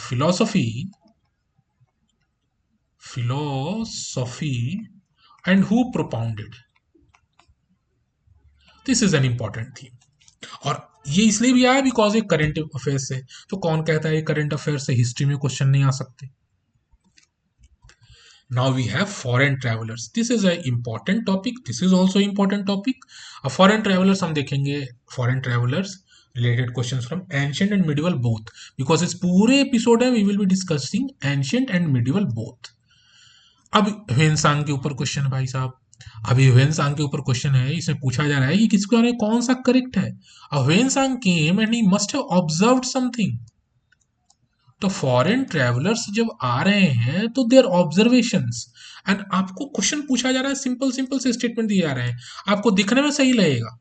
Speaker 1: philosophy and who propounded. This is an important theme, और ये इसलिए भी आया बिकॉज ये करंट अफेयर से। तो कौन कहता है करंट अफेयर से हिस्ट्री में क्वेश्चन नहीं आ सकते। Now we have foreign travellers, this is a important topic, this is also important topic. Foreign travellers हम देखेंगे, foreign travellers related questions from ancient and medieval both, because इस पूरे episode में we will be discussing ancient and medieval both. अब Hiuen Tsang के ऊपर question भाई साहब, अभी ह्वेनसांग के ऊपर क्वेश्चन है, इसमें पूछा जा रहा है कि किसके बारे में कौन सा करेक्ट है। Hiuen Tsang came and he must have observed something. तो फॉरेन ट्रैवलर्स जब आ रहे हैं तो देयर ऑब्जर्वेशंस, एंड आपको क्वेश्चन पूछा जा रहा है, सिंपल सिंपल से स्टेटमेंट दिए जा रहे हैं, आपको दिखने में सही लगेगा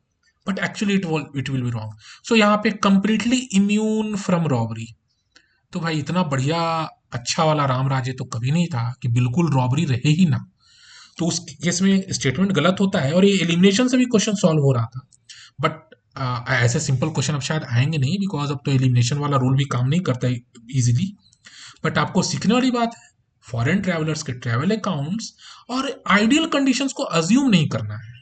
Speaker 1: but actually it will be wrong. So यहाँ पे कंप्लीटली इम्यून फ्रॉम रॉबरी। तो भाई इतना बढ़िया अच्छा वाला राम राज्य तो कभी नहीं था कि बिल्कुल रॉबरी रहे ही ना। तो उस केस में स्टेटमेंट गलत होता है, और ये एलिमिनेशन से भी क्वेश्चन सॉल्व हो रहा था। बट ऐसे सिंपल क्वेश्चन अब शायद आएंगे नहीं, बिकॉज अब तो एलिमिनेशन वाला रूल भी काम नहीं करता इजीली। बट आपको सीखने वाली बात है, फॉरेन ट्रैवलर्स के ट्रैवल अकाउंट्स और आइडियल कंडीशंस को अज्यूम नहीं करना है।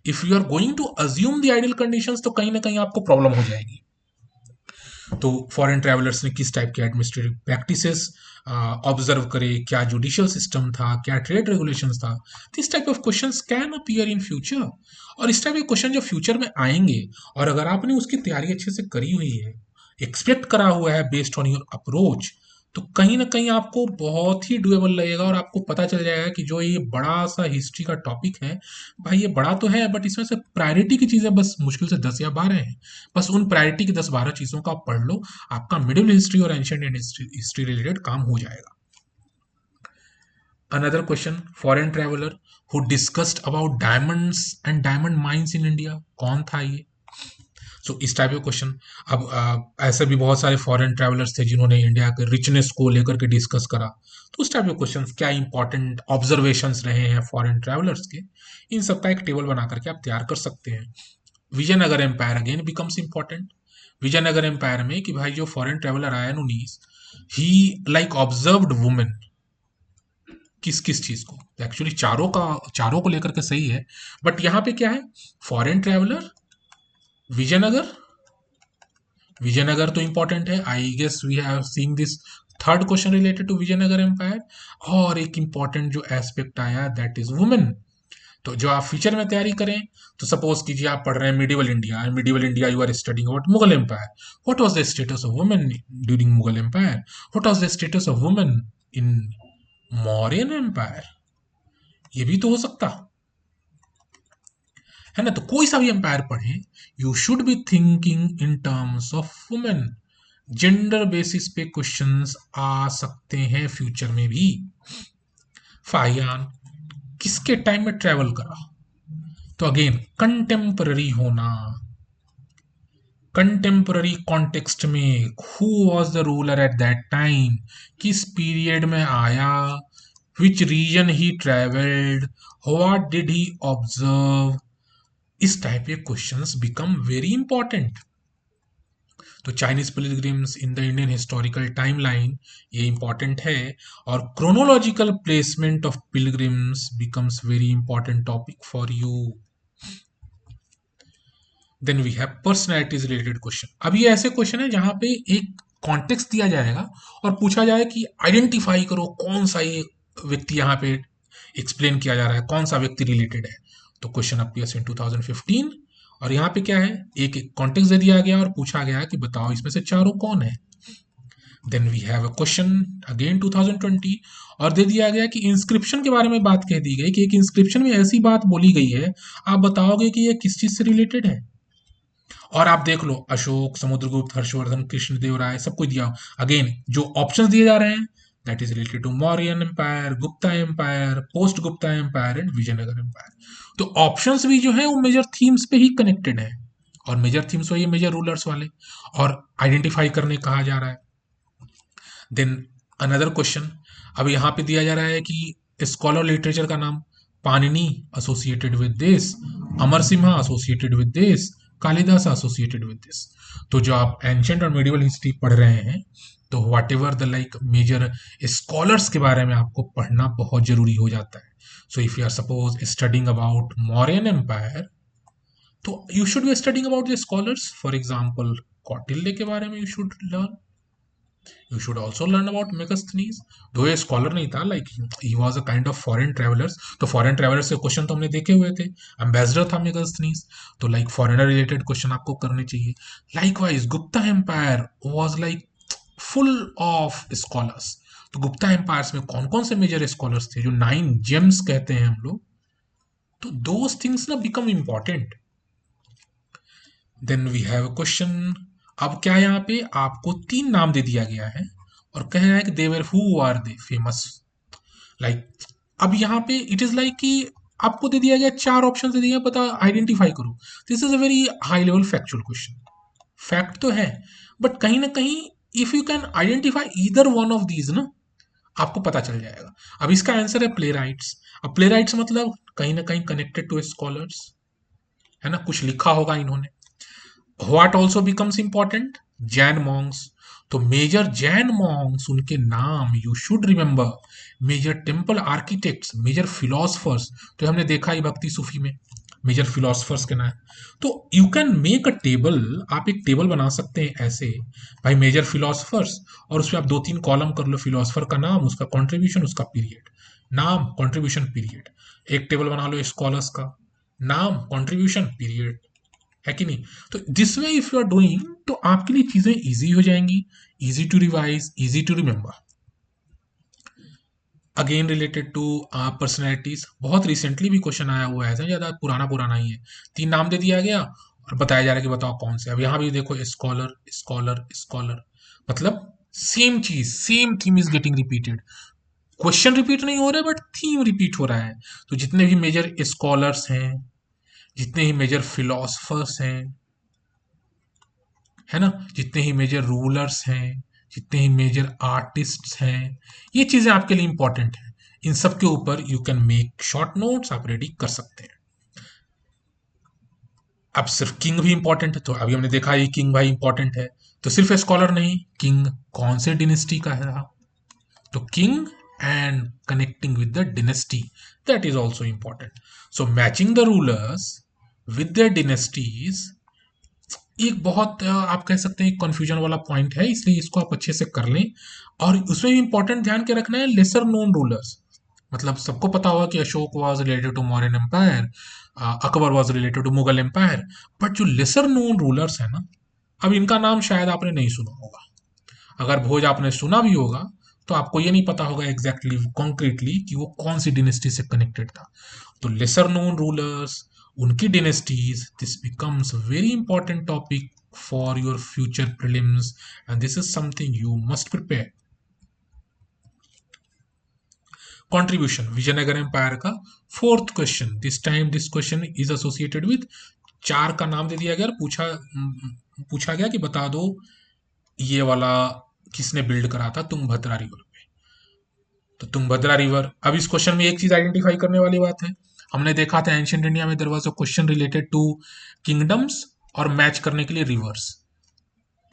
Speaker 1: If you are going to assume the ideal conditions तो कहीं ना कहीं आपको प्रॉब्लम हो जाएगी। तो फॉरेन ट्रैवलर्स ने किस टाइप के एडमिनिस्ट्रेटिव प्रैक्टिसेस ऑब्जर्व करे, क्या जुडिशियल सिस्टम था, क्या ट्रेड रेगुलेशंस था, this type of questions can appear in future. और इस टाइप के क्वेश्चन जो फ्यूचर में आएंगे, और अगर आपने उसकी तैयारी अच्छे से करी हुई है, एक्सपेक्ट करा हुआ है बेस्ड ऑन योर अप्रोच, तो कहीं ना कहीं आपको बहुत ही डुएबल लगेगा, और आपको पता चल जाएगा कि जो ये बड़ा सा हिस्ट्री का टॉपिक है, भाई ये बड़ा तो है बट इसमें से प्रायोरिटी की चीज़ें बस मुश्किल से 10 या 12 हैं। बस उन प्रायोरिटी की 10-12 चीज़ों का आप पढ़ लो, आपका मिडिल हिस्ट्री और एंशिएंट हिस्ट्री रिलेटेड काम हो जाएगा। Another question, foreign traveller who discussed about diamonds and diamond mines in India, कौन था ये। सो इस टाइप के क्वेश्चन। अब ऐसे भी बहुत सारे फॉरेन ट्रैवलर्स थे जिन्होंने इंडिया के रिचनेस को लेकर के डिस्कस करा। तो उस टाइप के क्वेश्चंस, क्या इंपॉर्टेंट ऑब्जर्वेशंस रहे हैं फॉरेन ट्रैवलर्स के, इन सबका एक टेबल बना करके आप तैयार कर सकते हैं। Vijayanagar empire again becomes important. Vijayanagar empire में कि भाई जो फॉरेन ट्रैवलर आया Nunes, he like observed women. किस किस चीज को, एक्चुअली चारों को लेकर के सही है, बट यहाँ पे क्या है, फॉरेन ट्रैवलर, विजयनगर। विजयनगर तो इंपॉर्टेंट है, I guess we have seen this third question related to Vijayanagar empire. और एक इंपॉर्टेंट जो एस्पेक्ट आया दैट इज वुमेन। तो जो आप फ्यूचर में तैयारी करें, तो सपोज कीजिए आप पढ़ रहे हैं medieval India, medieval India you are studying about Mughal empire, what was the status of women during Mughal empire, what was the status of women in Mauryan empire, ये भी तो हो सकता है ना। तो कोई सा भी एम्पायर पढ़े, you should be thinking in terms of women. Gender basis पे क्वेश्चंस आ सकते हैं फ्यूचर में भी। फाहियान किसके टाइम में ट्रेवल करा, तो अगेन कंटेम्पररी होना, कंटेम्पररी कॉन्टेक्स्ट में who was the ruler at that time, किस पीरियड में आया, which region he travelled, what did he observe, इस टाइप के क्वेश्चंस बिकम वेरी इंपॉर्टेंट। तो Chinese pilgrims in the Indian historical timeline, ये important है। और chronological placement of pilgrims becomes very important topic for you. Then we have personalities related question. अब ये ऐसे question है जहां पे एक कॉन्टेक्स्ट दिया जाएगा और पूछा जाए कि आइडेंटिफाई करो कौन सा ये व्यक्ति यहाँ पे एक्सप्लेन किया जा रहा है, कौन सा व्यक्ति रिलेटेड है। तो क्वेश्चन अपीयर्स इन 2015, और यहाँ पे क्या है, एक कॉन्टेक्स्ट दे दिया गया और पूछा गया कि बताओ इसमें से चारों कौन है। Then we have a question again 2020, और दे दिया गया कि इंस्क्रिप्शन के बारे में बात कह दी गई कि एक इंस्क्रिप्शन में ऐसी बात बोली गई है, आप बताओगे कि ये किस चीज से रिलेटेड है। और आप देख लो, अशोक, समुद्रगुप्त, हर्षवर्धन, कृष्णदेव राय, सब कुछ दिया। अगेन जो ऑप्शंस दिए जा रहे हैं that is related to Mauryan empire, Gupta empire, post Gupta empire and Vijayanagar empire. तो ऑप्शंस भी जो है वो मेजर थीम्स पे ही कनेक्टेड है, और मेजर थीम्स वही मेजर रूलर्स वाले, और आइडेंटिफाई करने कहा जा रहा है। देन अनदर क्वेश्चन, अब यहाँ पे दिया जा रहा है कि स्कॉलर लिटरेचर का नाम, Panini associated with this, Amar Simha associated with this, Kalidas associated with this. तो जो आप एंशंट और मिडिवल हिस्ट्री पढ़ रहे हैं, तो whatever the like major scholars के बारे में आपको पढ़ना बहुत जरूरी हो जाता है। So if you are suppose studying about Mauryan empire, तो you should be studying about the scholars. For example Kautilya के बारे में you should learn. You should also learn about Megasthenes. Though a scholar नहीं था, like he was a kind of foreign travelers. तो foreign travelers से question तो हमने देखे हुए थे। एम्बेसडर था Megasthenes, तो like foreigner related क्वेश्चन आपको करने चाहिए। Likewise, Gupta empire was like full of scholars. तो गुप्ता एम्पायर्स में कौन कौन से मेजर स्कॉलर्स थे, जो 9 जेम्स कहते हैं हम लोग, तो दोज थिंग्स ना become important. Then we have a question. अब क्या यहाँ पे आपको 3 नाम दे दिया गया है और कह रहा है कि देवर who are they famous, like अब यहाँ पे इट इज लाइक कि आपको दे दिया गया 4 ऑप्शन दे दिया, पता आइडेंटिफाई करो। This is a very high level factual question. Fact तो है, बट कहीं ना कहीं if you can identify either one of these ना, आपको पता चल जाएगा। अब इसका आंसर है प्ले राइट्स। अब प्ले राइट्स मतलब कहीं ना कहीं कनेक्टेड टू स्कॉलर्स, है ना, कुछ लिखा होगा इन्होंने। What also becomes important, Jain monks. तो मेजर जैन मॉन्क्स, उनके नाम you should remember. Major temple architects, major philosophers, तो हमने देखा ही भक्ति सूफी में मेजर फिलोसफर्स के नाम। तो you can make a table, आप एक टेबल बना सकते हैं ऐसे, भाई मेजर फिलोसफर्स, और उसमें आप 2-3 कॉलम कर लो, फिलोसफर का नाम, उसका कॉन्ट्रीब्यूशन, उसका पीरियड, नाम कॉन्ट्रीब्यूशन पीरियड। एक टेबल बना लो स्कॉलर्स का, नाम कॉन्ट्रीब्यूशन पीरियड, है कि नहीं। तो this way if you are doing, तो आपके लिए चीजें इजी हो जाएंगी, easy to revise, easy to remember. Again related to personalities, बहुत रिसेंटली भी क्वेश्चन आया हुआ है, ऐसा ज्यादा पुराना पुराना ही है। 3 नाम दे दिया गया और बताया जा रहा है कि बताओ कौन से। अब यहाँ भी देखो स्कॉलर स्कॉलर स्कॉलर, मतलब सेम चीज, same theme is getting repeated. Question repeat नहीं हो रहा है, बट थीम रिपीट हो रहा है। तो जितने भी मेजर स्कॉलर्स हैं, जितने ही मेजर फिलोसफर्स हैं, है ना, जितने ही मेजर रूलर्स हैं, जितने ही मेजर आर्टिस्ट्स हैं, ये चीजें आपके लिए इंपॉर्टेंट हैं। इन सब के ऊपर you can make short notes, आप रेडी कर सकते हैं। अब सिर्फ किंग भी इंपॉर्टेंट है, तो अभी हमने देखा ये किंग भाई इंपॉर्टेंट है। तो सिर्फ स्कॉलर नहीं, किंग कौन से डिनेस्टी का है रहा, तो king and connecting with the dynasty, that is also important. So matching the rulers with the dynasties एक बहुत आप कह सकते हैं कंफ्यूजन वाला पॉइंट है, इसलिए इसको आप अच्छे से कर लें। और उसमें भी इंपॉर्टेंट ध्यान के रखना है लेसर नोन रूलर्स। मतलब सबको पता होगा कि Ashoka was related to Mauryan empire, Akbar was related to Mughal empire, but जो लेसर नोन रूलर्स है ना, अब इनका नाम शायद आपने नहीं सुना होगा। अगर भोज आपने सुना भी होगा, तो आपको ये नहीं पता होगा एग्जैक्टली कॉन्क्रीटली कि वो कौन सी डिनेस्टी से कनेक्टेड था। तो लेसर नोन रूलर्स, उनकी dynasties, this becomes very important topic for your future prelims, and this is something you must prepare. Contribution, Vijayanagara empire का 4th question, this time this question is associated with 4 का नाम दे दिया गया, पूछा गया कि बता दो ये वाला किसने बिल्ड करा था तुंगभद्रा रिवर पे। तो तुंगभद्रा रिवर, अब इस क्वेश्चन में एक चीज आइडेंटिफाई करने वाली बात है, हमने देखा था एंशिएंट इंडिया में there was a question related to kingdoms और मैच करने के लिए rivers.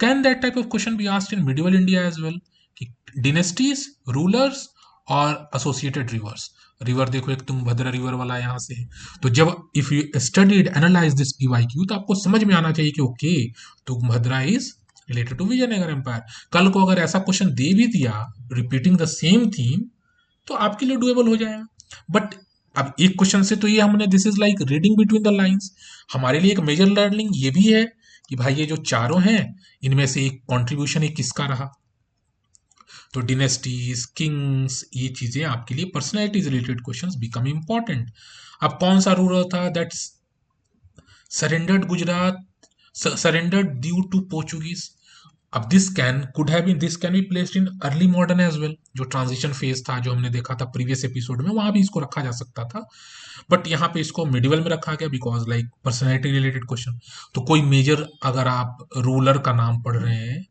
Speaker 1: Can that type of question be asked in medieval India as well, कि डिनेस्टीज, रूलर्स और एसोसिएटेड रिवर्स। रिवर देखो एक तुंगभद्रा रिवर वाला यहाँ से है। तो जब if you studied analyse this PYQ, तो आपको समझ में आना चाहिए कि okay Tungabhadra is related to Vijayanagar empire. कल को अगर ऐसा क्वेश्चन दे भी दिया रिपीटिंग द सेम थीम, तो आपके लिए डुएबल हो जाएगा। बट अब एक क्वेश्चन से तो ये हमने this is like reading between the lines, हमारे लिए एक मेजर लर्निंग ये भी है कि भाई ये जो चारों हैं, इनमें से एक कंट्रीब्यूशन एक किसका रहा। तो डिनेस्टीज, किंग्स, ये चीजें आपके लिए personalities related questions become important. अब कौन सा रूलर था that surrendered Gujarat, surrendered due to Portuguese. अब this can be placed in early modern as well, जो ट्रांजिशन फेज था जो हमने देखा था प्रीवियस एपिसोड में, वहां भी इसको रखा जा सकता था, बट यहाँ पे इसको मिडिवल में रखा गया because like personality related question. तो कोई मेजर अगर आप रूलर का नाम पढ़ रहे हैं,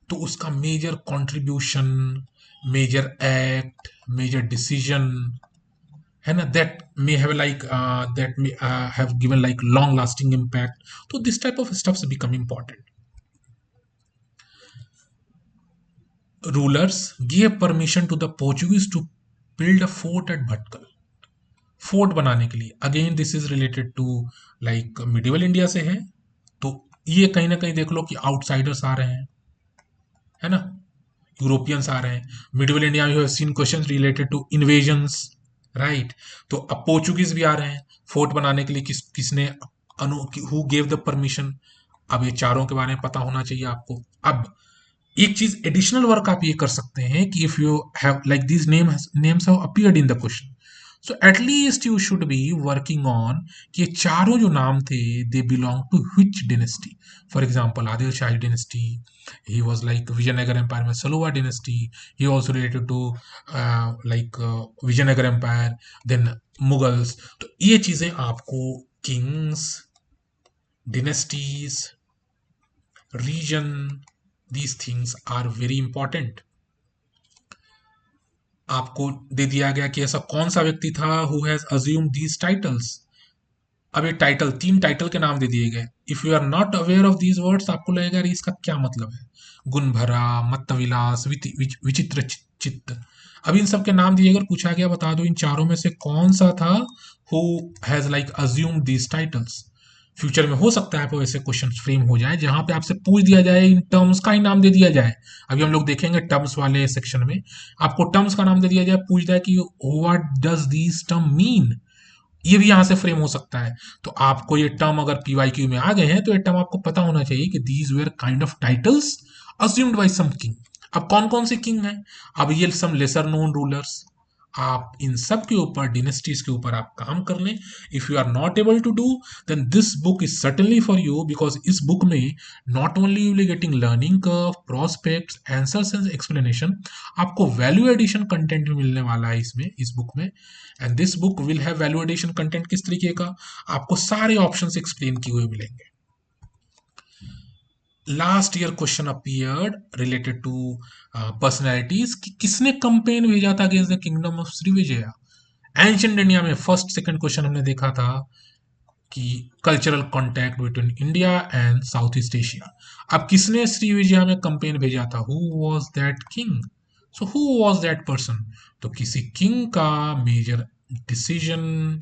Speaker 1: तो उसका major contribution, major act, major decision, है ना, that may have like that may have given like long lasting impact. तो this type of stuffs become important. Rulers gave permission to the Portuguese to build a fort at Bhatkal. Fort बनाने के लिए, again this is related to like medieval India से है. तो ये कहीं ना कहीं देख लो कि आउटसाइडर्स आ रहे हैं, है ना, यूरोपियंस आ रहे हैं. मिडिवल इंडिया में you have seen question related to invasions, right. तो अब पोर्चुगीज भी आ रहे हैं फोर्ट बनाने के लिए. किसने हु गेव द परमिशन. अब ये चारों के बारे में पता होना चाहिए आपको. अब एक चीज एडिशनल वर्क आप ये कर सकते हैं कि if you have like these names have appeared in the question, so at least you should be working on कि ये चारों जो नाम थे they belong to which dynasty. For example Adil Shahi dynasty, he was like Vijayanagara empire में Saluva dynasty, he also related to like Vijayanagara empire, then Mughals. तो ये चीजें आपको kings, dynasties, region, these things are very important. आपको दे दिया गया कि ऐसा कौन सा व्यक्ति था who has assumed these titles. अब ये टाइटल, 3 टाइटल के नाम दे दिए गए. If you are not aware of these words, आपको लगेगा अरे इसका क्या मतलब है. गुण भरा, मत्तविलास, विचित्र चित्त. अब इन सब के नाम दिए, अगर पूछा गया बता दो इन चारों में से कौन सा था who has like assumed these titles. Future में हो सकता है वैसे क्वेश्चन फ्रेम हो जाए जहां पे आपसे पूछ दिया जाए इन टर्म्स का ही नाम दे दिया जाए. अभी हम लोग देखेंगे टर्म्स वाले सेक्शन में, आपको टर्म्स का नाम दे दिया जाए, पूछ दिया कि what does these term mean. ये भी यहां से फ्रेम हो सकता है. तो आपको ये टर्म अगर पीवाईक्यू में आ गए हैं तो ये टर्म आपको पता होना चाहिए कि these were kind of titles assumed by some king. अब कौन कौन से किंग हैं. अब ये सम लेसर नोन रूलर्स. आप इन सब के ऊपर, डिनेस्टीज के ऊपर आप काम कर लें. If you are not able to do, then this book is certainly for you, because इस बुक में not only you will getting learning curve, prospects, answers and explanation, आपको वैल्यू एडिशन कंटेंट भी मिलने वाला है इसमें, इस बुक में. And this book will have value addition content किस तरीके का, आपको सारे ऑप्शंस एक्सप्लेन किए हुए मिलेंगे. Last year question appeared related to personalities कि किसने कंपेन भेजा था against the kingdom of Srivijaya. Ancient India में फर्स्ट सेकंड क्वेश्चन हमने देखा था कि cultural contact between India and South East Asia. अब किसने श्रीविजया में कंपेन भेजा था, who was that king. So who was that person. तो किसी किंग का major decision,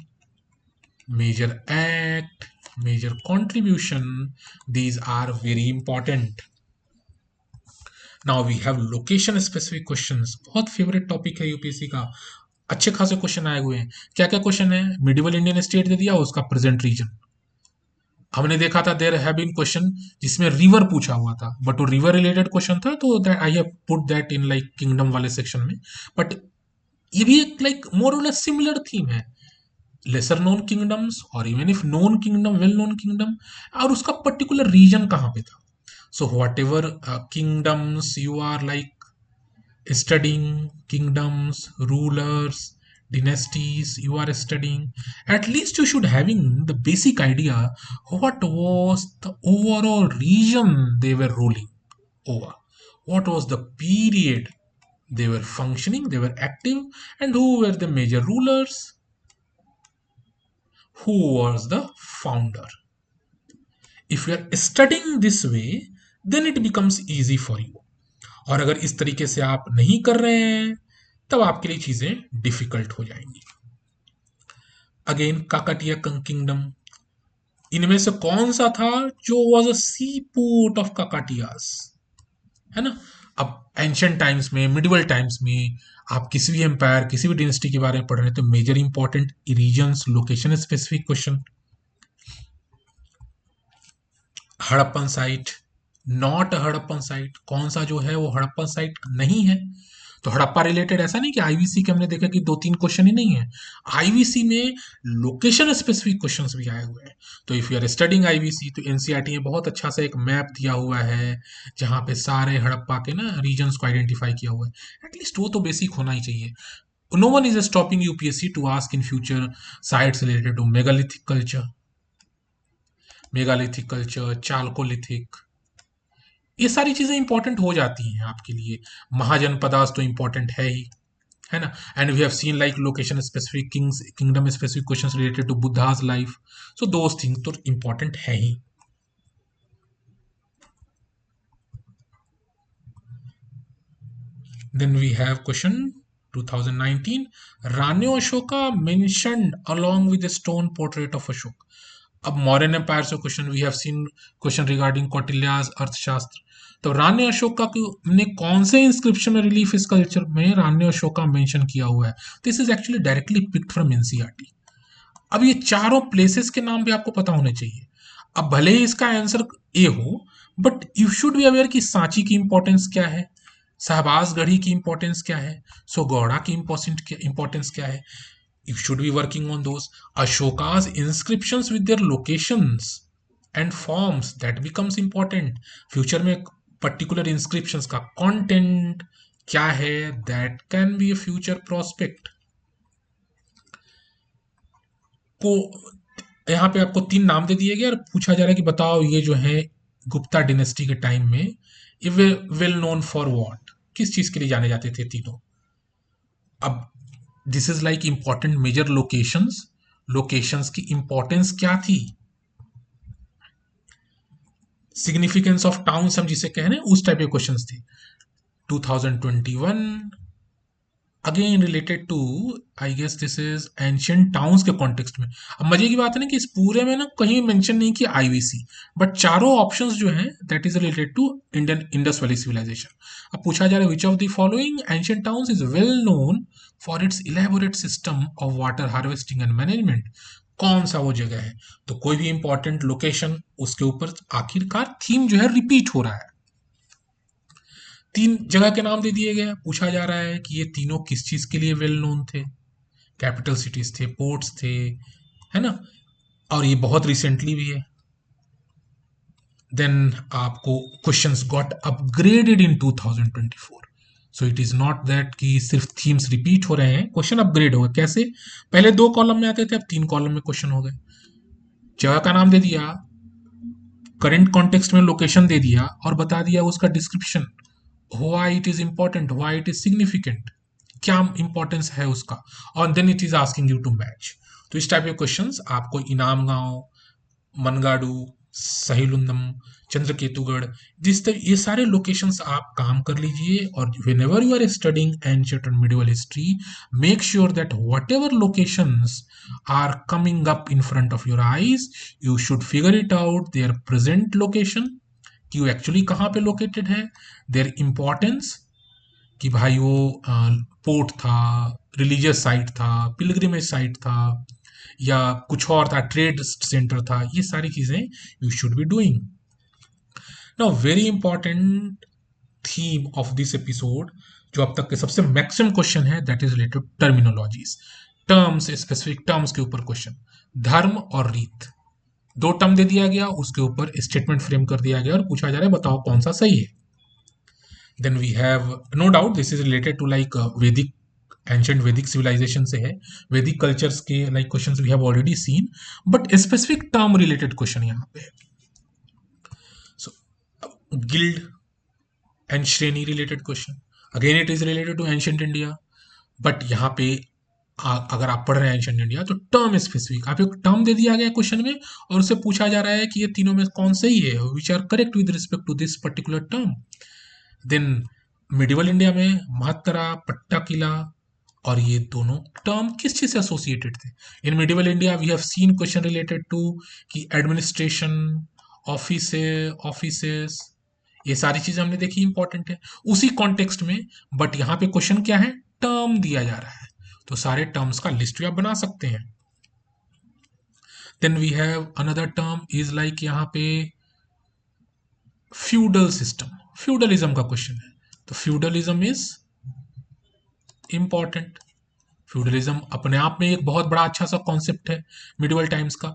Speaker 1: major act, major contribution, these are very important. Now we have location specific questions. बहुत favourite topic है यूपीएससी का. अच्छे खासे क्वेश्चन आए हुए हैं. क्या क्या क्वेश्चन है. मिडिवल इंडियन स्टेट दे दिया, उसका प्रेजेंट रीजन. हमने देखा था देयर हैव बीन क्वेश्चन जिसमें रिवर पूछा हुआ था, बट वो रिवर रिलेटेड क्वेश्चन था, तो that I have put that in like kingdom वाले सेक्शन में. बट ये भी एक लाइक मोर और लेस सिमिलर थीम है. लेसर नोन किंगडम्स और even if known kingdom, well known kingdom, और उसका पर्टिकुलर रीजन कहाँ पे था. So whatever kingdoms you are like studying, kingdoms, rulers, dynasties you are studying, at least you should having the basic idea what was the overall region they were ruling over, what was the period they were functioning, they were active, and who were the major rulers, who was the founder. If you are studying this way, then it becomes easy for you. और अगर इस तरीके से आप नहीं कर रहे हैं तब आपके लिए चीजें डिफिकल्ट हो जाएंगी. अगेन काकाटिया किंगडम, इनमें से कौन सा था जो was a sea port of Kakatiyas, है ना. अब एंशिएंट टाइम्स में, मिडिवल टाइम्स में आप किसी भी एम्पायर, किसी भी डिनेस्टी के बारे में पढ़ रहे हैं तो major important regions, location specific question. Harappan site, not Harappan site, कौन सा जो है वो हड़प्पन साइट नहीं है. तो हड़प्पा रिलेटेड ऐसा नहीं कि आईवीसी के हमने देखा कि 2-3 क्वेश्चन ही नहीं है. आईवीसी में लोकेशन स्पेसिफिक क्वेश्चंस भी आए हुए हैं. तो if you are studying IVC तो एनसीईआरटी में बहुत अच्छा सा एक मैप दिया हुआ है जहां पे सारे हड़प्पा के ना रीजन्स को आइडेंटिफाई किया हुआ है. एटलीस्ट वो तो बेसिक होना ही चाहिए. No one is stopping UPSC to ask in future sites related to megalithic culture, chalcolithic, ये सारी चीजें इंपॉर्टेंट हो जाती हैं आपके लिए. महाजनपदास तो इंपॉर्टेंट है ही. है ना। And we have seen like location specific, kings kingdom specific questions related to Buddha's life, so those things तो इंपॉर्टेंट है ही। Then we have question 2019. Rani Ashoka mentioned along with the stone portrait of Ashok. अब Mauryan empire से question, we have seen question regarding Kautilya's Arthashastra. तो रानी अशोका ने कौन से inscription में रिलीफ स्कल्पचर में रानी अशोका मेंशन किया हुआ है? This is actually directly picked from NCERT. अब ये चारों प्लेसेस के नाम भी आपको पता होने चाहिए। अब भले ही इसका आंसर ए हो, but you should be aware कि सांची की इंपॉर्टेंस क्या है, शहबाजगढ़ी की इंपॉर्टेंस क्या है, सोगौड़ा की इंपॉर्टेंस क्या है। You should be working on those Ashoka's inscriptions with their locations and forms, that becomes important. Future में पर्टिकुलर इंस्क्रिप्शंस का कंटेंट क्या है, that can be A future prospect. को यहाँ पे आपको तीन नाम दे दिए गए और पूछा जा रहा है कि बताओ ये जो है गुप्ता डिनेस्टी के टाइम में ये वेल नोन फॉर व्हाट, किस चीज के लिए जाने जाते थे तीनों। अब this is like important major locations, locations की इंपॉर्टेंस क्या थी, सिग्निफिकेंस ऑफ टाउन्स हम जिसे कह रहे हैं उस टाइप के क्वेश्चंस थे। 2021 again related to, I guess this is ancient towns के कॉन्टेक्स्ट में। अब मजे की बात है ना कि इस पूरे में ना कहीं मेंशन नहीं किया आईवीसी, बट चारों ऑप्शंस जो हैं that is related to Indian Indus valley civilization. अब पूछा जा रहा है which of the following ancient towns is well known for its elaborate system of water harvesting and management, कौन सा वो जगह है। तो कोई भी इंपॉर्टेंट लोकेशन उसके ऊपर आखिरकार थीम जो है रिपीट हो रहा है। तीन जगह के नाम दे दिए गए, पूछा जा रहा है कि ये तीनों किस चीज के लिए वेल नोन थे, कैपिटल सिटीज थे, पोर्ट्स थे, है ना, और ये बहुत रिसेंटली भी है। देन आपको questions got upgraded in 2024, so it is not that कि सिर्फ थीम्स रिपीट हो रहे हैं, क्वेश्चन अपग्रेड हो गए। कैसे? पहले दो कॉलम में आते थे, अब तीन कॉलम में क्वेश्चन हो गए। जगह का नाम दे दिया, करंट कॉन्टेक्स्ट में लोकेशन दे दिया और बता दिया उसका description, why it is important, why it is significant, क्या इंपॉर्टेंस है उसका, और then it is asking you to match. तो इस टाइप के क्वेश्चंस आपको इनाम गांव, मनगाडू, सहीलुंदम, चंद्रकेतुगढ़, जिस तरह ये सारे लोकेशंस आप काम कर लीजिए। और whenever you are studying ancient and medieval history, make sure that whatever locations are coming up in front of your eyes, you should figure it out their present location, कि वो एक्चुअली कहाँ पे located है, there importance, कि भाई वो port था, religious site था, पिलग्रिमेज साइट था, या कुछ और था, ट्रेड सेंटर था, ये सारी चीजें you should be doing. Now very important theme of this episode, जो अब तक के सबसे मैक्सिमम क्वेश्चन है, that is related terminologies, terms, specific terms के ऊपर क्वेश्चन। धर्म और रीत, दो टर्म दे दिया गया, उसके ऊपर स्टेटमेंट फ्रेम कर दिया गया और पूछा जा रहा है बताओ कौन सा सही है। Then we have no doubt this is related to like Vedic, ancient Vedic civilization से है, वैदिक कल्चर्स के like questions we have already seen, but specific term related question यहाँ पे है। So guild and shreni related question, again it is related to ancient India, but यहाँ पे अगर आप पढ़ रहे हैं एंशियंट इंडिया तो टर्म स्पेसिफिक, आप एक टर्म दे दिया गया क्वेश्चन में और उससे पूछा जा रहा है कि ये तीनों में कौन सही है, which are correct with respect to this particular term. Then medieval India में महत्तरा, पट्टा किला, और ये दोनों टर्म किस चीज से एसोसिएटेड थे। In medieval India we have seen question related to कि एडमिनिस्ट्रेशन, ऑफिस, ऑफिसेस, ये सारी चीजें हमने देखी इंपॉर्टेंट है उसी कॉन्टेक्स्ट में, बट यहाँ पे क्वेश्चन क्या है, टर्म दिया जा रहा है, तो सारे टर्म्स का लिस्ट भी आप बना सकते हैं। Then we have another term is like यहाँ पे फ्यूडल सिस्टम, फ्यूडलिज्म का क्वेश्चन है, तो फ्यूडलिज्म इज इंपॉर्टेंट। फ्यूडलिज्म अपने आप में एक बहुत बड़ा अच्छा सा कॉन्सेप्ट है मिडिवल टाइम्स का।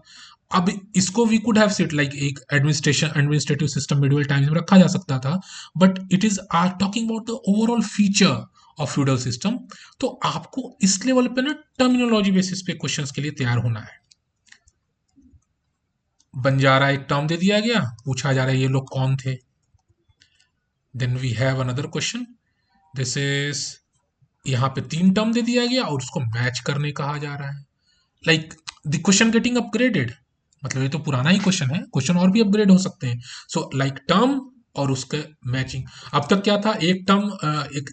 Speaker 1: अब इसको we could have set like एक एडमिनिस्ट्रेटिव सिस्टम मिडिवल टाइम्स में रखा जा सकता था, but it is are talking about the overall feature of feudal system. तो आपको इस लेवल पे ना टर्मिनोलॉजी बेसिस पे क्वेश्चंस के लिए तैयार होना है। बंजारा एक टर्म दे दिया गया, पूछा जा रहा है ये लोग कौन थे। Then we have another question, this is यहाँ पे 3 टर्म दे दिया गया और उसको मैच करने कहा जा रहा है। Like the question getting upgraded, मतलब ये तो पुराना ही क्वेश्चन है, क्वेश्चन और भी अपग्रेड हो सकते हैं। सो लाइक टर्म और उसके मैचिंग। अब तक क्या था, एक टर्म, एक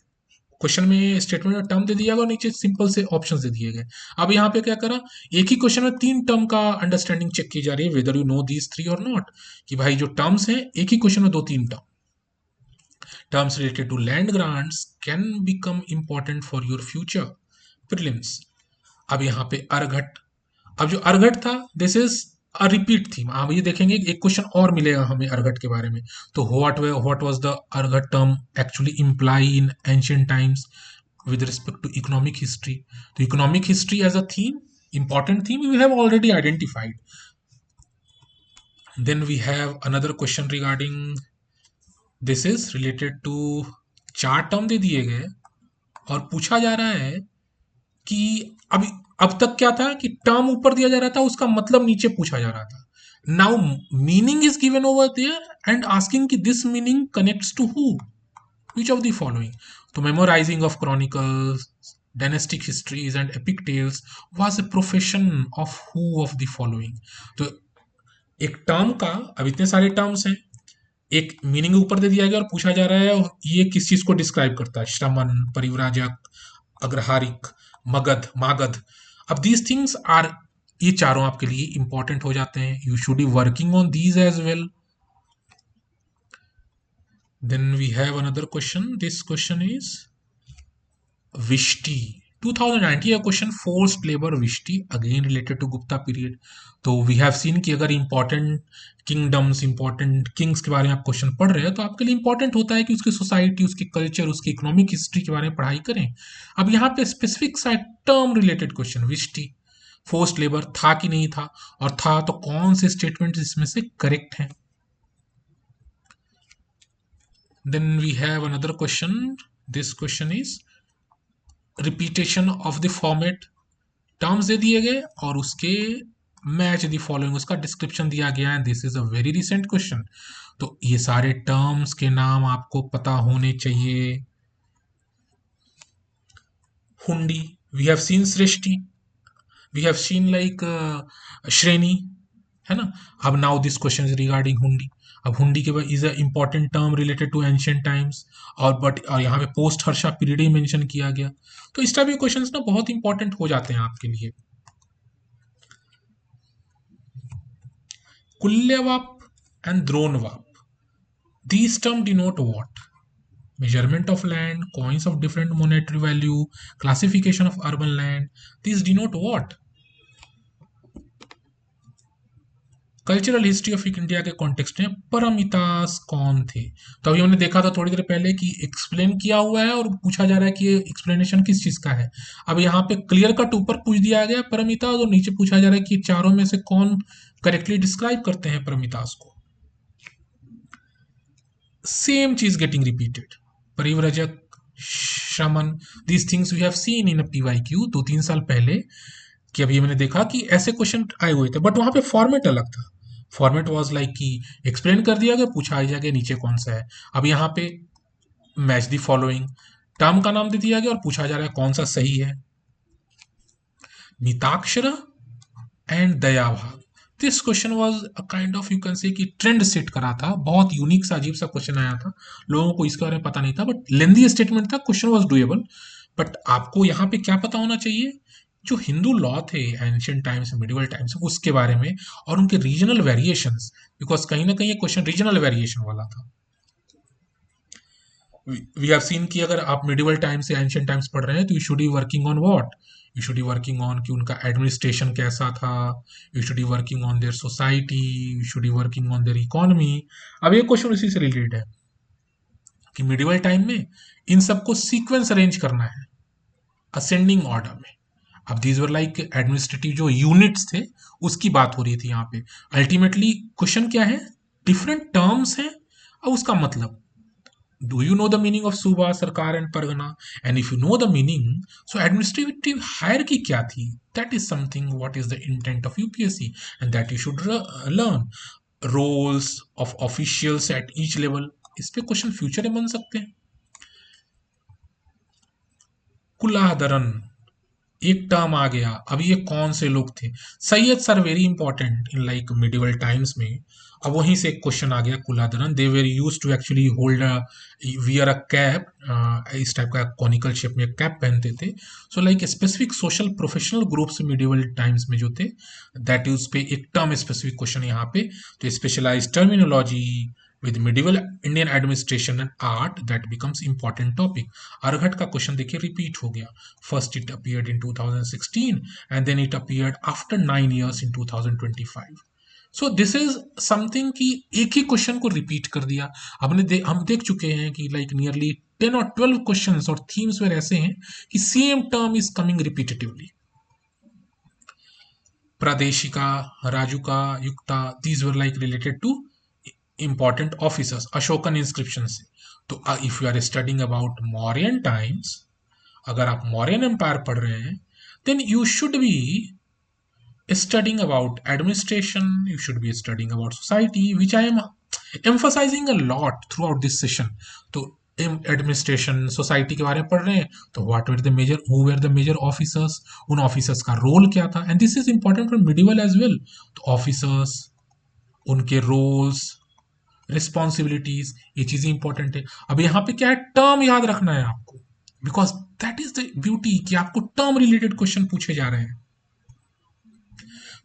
Speaker 1: क्वेश्चन में स्टेटमेंट में टर्म दे दिया गया और नीचे सिंपल से ऑप्शंस दे दिए गए। अब यहाँ पे क्या करा, एक ही क्वेश्चन में 3 टर्म का अंडरस्टैंडिंग चेक की जा रही है, वेदर यू नो दीज 3 और नॉट, कि भाई जो टर्म्स हैं एक ही क्वेश्चन में 2-3 term, terms related to land grants can become important for your future prelims। अब यहाँ पे अर्घट, अब जो अर्घट था this is a repeat theme. आप ये देखेंगे एक क्वेश्चन और मिलेगा हमें अर्घट के बारे में। तो what was the araghatta term actually imply in ancient times with respect to economic history? तो economic history as a theme, important theme, we have already identified. Then we have another question regarding this is related to 4 term दे दिए गए और पूछा जा रहा है कि अब तक क्या था कि टर्म ऊपर दिया जा रहा था, उसका मतलब नीचे पूछा जा रहा था। Now meaning is given over there and asking कि this meaning connects to who, which of the following. तो memorising of chronicles, dynastic histories and epic tales was a profession of who of the following. तो एक term का, अब इतने सारे terms हैं, एक मीनिंग ऊपर दे दिया गया और पूछा जा रहा है ये किस चीज को डिस्क्राइब करता है, श्रमण, परिव्राजक, अग्रहारिक, मगध, मागध। अब दीज थिंग्स आर, ये चारों आपके लिए इंपॉर्टेंट हो जाते हैं, you should be working on these as well. Then we have another question, this question is vishti 2019 का question, forced labour vishti, again related to Gupta period. तो वी हैव सीन कि अगर इंपॉर्टेंट किंगडम्स, इंपॉर्टेंट किंग्स के बारे में आप क्वेश्चन पढ़ रहे हैं तो आपके लिए इंपॉर्टेंट होता है कि उसकी सोसाइटी, उसकी कल्चर, उसकी इकोनॉमिक हिस्ट्री के बारे में पढ़ाई करें। अब यहाँ पे स्पेसिफिक सा term related question, vishti, forced labour था कि नहीं था, और था तो कौन से स्टेटमेंट इसमें से करेक्ट हैं। Then we have another question, this question is repetition of the format. Terms दे दिए गए और उसके मैच द फॉलोइंग, उसका डिस्क्रिप्शन दिया गया है। This is a very recent question. तो ये सारे टर्म्स के नाम आपको पता होने चाहिए। हुंडी, वी हैव सीन सृष्टि, we have seen like shreni, है ना। अब now this question is regarding hundi. अब हुंडी के बाद is a important term related to ancient times, और यहाँ पे पोस्ट हर्षा पीरियड ही मेंशन किया गया। तो इस टाइप के क्वेश्चंस ना बहुत इंपॉर्टेंट हो जाते हैं आपके लिए। कुल्यवाप and Dronewap. These terms denote what? Measurement of land, coins of different monetary value, classification of urban land. These denote what? Cultural history of India के कॉन्टेक्स्ट में परमितास कौन थे? तो अभी हमने देखा था थोड़ी देर पहले कि एक्सप्लेन किया हुआ है और पूछा जा रहा है कि ये एक्सप्लेनेशन किस चीज का है। अब यहाँ पे क्लियर कट ऊपर पूछ दिया गया परमितास और नीचे पूछा जा रहा है कि चारों में से कौन करेक्टली डिस्क्राइब करते हैं परमितास को। सेम चीज getting repeated, parivrajaka, shramana, these things we have seen in a PYQ 2-3 साल पहले, कि अभी मैंने देखा कि ऐसे क्वेश्चन आए हुए थे, बट वहां पे फॉर्मेट अलग था। फॉर्मेट वाज लाइक कि एक्सप्लेन कर दिया गया, पूछा जा गया नीचे कौन सा है। अब यहाँ पे मैच द फॉलोइंग, टर्म का नाम दे दिया गया और पूछा जा रहा है कौन सा सही है। Mitakshara and Dayabhaga, this question was a kind of, you can say कि ट्रेंड सेट करा था, बहुत यूनिक सा अजीब सा क्वेश्चन आया था, लोगों को इसके बारे में पता नहीं था, बट लेंदी स्टेटमेंट था, क्वेश्चन वाज डुएबल। बट आपको यहाँ पे क्या पता होना चाहिए, जो हिंदू लॉ थे एंशियंट टाइम्स, मिडिवल टाइम्स, उसके बारे में और उनके रीजनल वेरिएशंस, बिकॉज कहीं ना कहीं ये क्वेश्चन रीजनल वेरिएशन वाला था। वी हैव सीन कि अगर आप मिडिवल टाइम से एंशियंट टाइम्स पढ़ रहे हैं तो you should be working on what, you should be working on कि उनका एडमिनिस्ट्रेशन कैसा था, you should be working on their society, you should be working on their economy. अब ये क्वेश्चन उसी से रिलेटेड है कि मिडिवल टाइम में इन सबको सीक्वेंस अरेंज करना है असेंडिंग ऑर्डर में। अब दीज वर लाइक एडमिनिस्ट्रेटिव जो यूनिट्स थे उसकी बात हो रही थी यहाँ पे। अल्टीमेटली क्वेश्चन क्या है, डिफरेंट टर्म्स हैं और उसका मतलब, do you know the meaning of सूबा, सरकार and Pargana? And if you know the meaning, so administrative hierarchy क्या थी? That is something what is the intent of UPSC and that you should learn. Roles of officials at each level, इस पे question future में बन सकते हैं। कुलादरन एक term आ गया। अब ये कौन से लोग थे? सैयद सर very important in like medieval times में। अब वहीं से एक क्वेश्चन आ गया, कुलादरन they were used to actually hold wear a cap, इस टाइप का कॉनिकल शेप में कैप पहनते थे। So like specific social professional groups medieval times में जो थे, दैट यूज पे एक टर्म स्पेसिफिक क्वेश्चन यहाँ पे। तो specialize terminology with medieval Indian administration and art, that becomes important topic. अर्घट का क्वेश्चन देखिए रिपीट हो गया। First it appeared in 2016 and then it appeared after 9 years in 2025. So this is something कि एक ही question को रिपीट कर दिया। हम देख चुके हैं कि लाइक नियरली 10 और 12 क्वेश्चंस और थीम्स वेर ऐसे हैं कि same term is coming repetitively. Pradeshika, Rajuka, Yukta, these were like related to important officers, Ashokan inscription से। तो if you are studying about Mauryan times, अगर आप मौर्यन एम्पायर पढ़ रहे हैं, then you should be studying about administration, you should be studying about society, which I am emphasizing a lot throughout this session. तो administration, society के बारे में पढ़ रहे हैं, तो what were the major, who were the major officers, उन officers का रोल क्या था, and this is important for medieval as well. तो ऑफिसर्स, उनके रोल्स, रिस्पॉन्सिबिलिटीज, ये चीजें इंपॉर्टेंट है। अब यहाँ पे क्या है, टर्म याद रखना है आपको, because that is the beauty कि आपको टर्म रिलेटेड क्वेश्चन पूछे जा रहे हैं।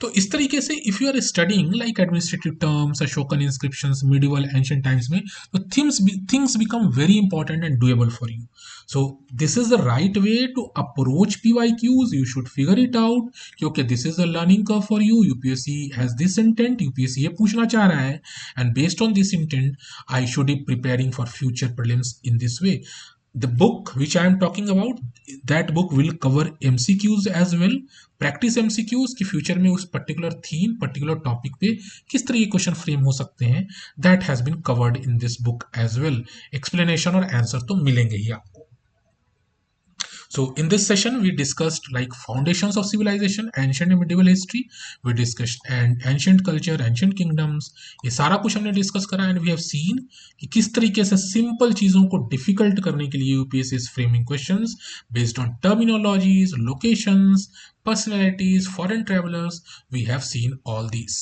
Speaker 1: तो इस तरीके से if you are studying like administrative terms, Ashokan inscriptions, medieval ancient times में, तो things become very important and doable for you. So this is the right way to approach PYQs। You should figure it out कि okay this is the learning curve for you, UPSC has this intent, UPSC ये पूछना चाह रहा है, and based on this intent I should be preparing for future prelims in this way. The book which I am talking about, that book will cover MCQs as well, practice MCQs कि future में उस particular theme, particular topic पे किस तरह के question frame हो सकते हैं, that has been covered in this book as well. Explanation और आंसर तो मिलेंगे ही आपको। So in this session we discussed like foundations of civilization, ancient and medieval history, we discussed and ancient culture, ancient kingdoms, ये सारा कुछ हमने discuss करा, and we have seen कि किस तरीके से सिंपल चीजों को डिफिकल्ट करने के लिए UPSC is framing questions based on terminologies, locations, personalities, foreign travelers, we have seen all these.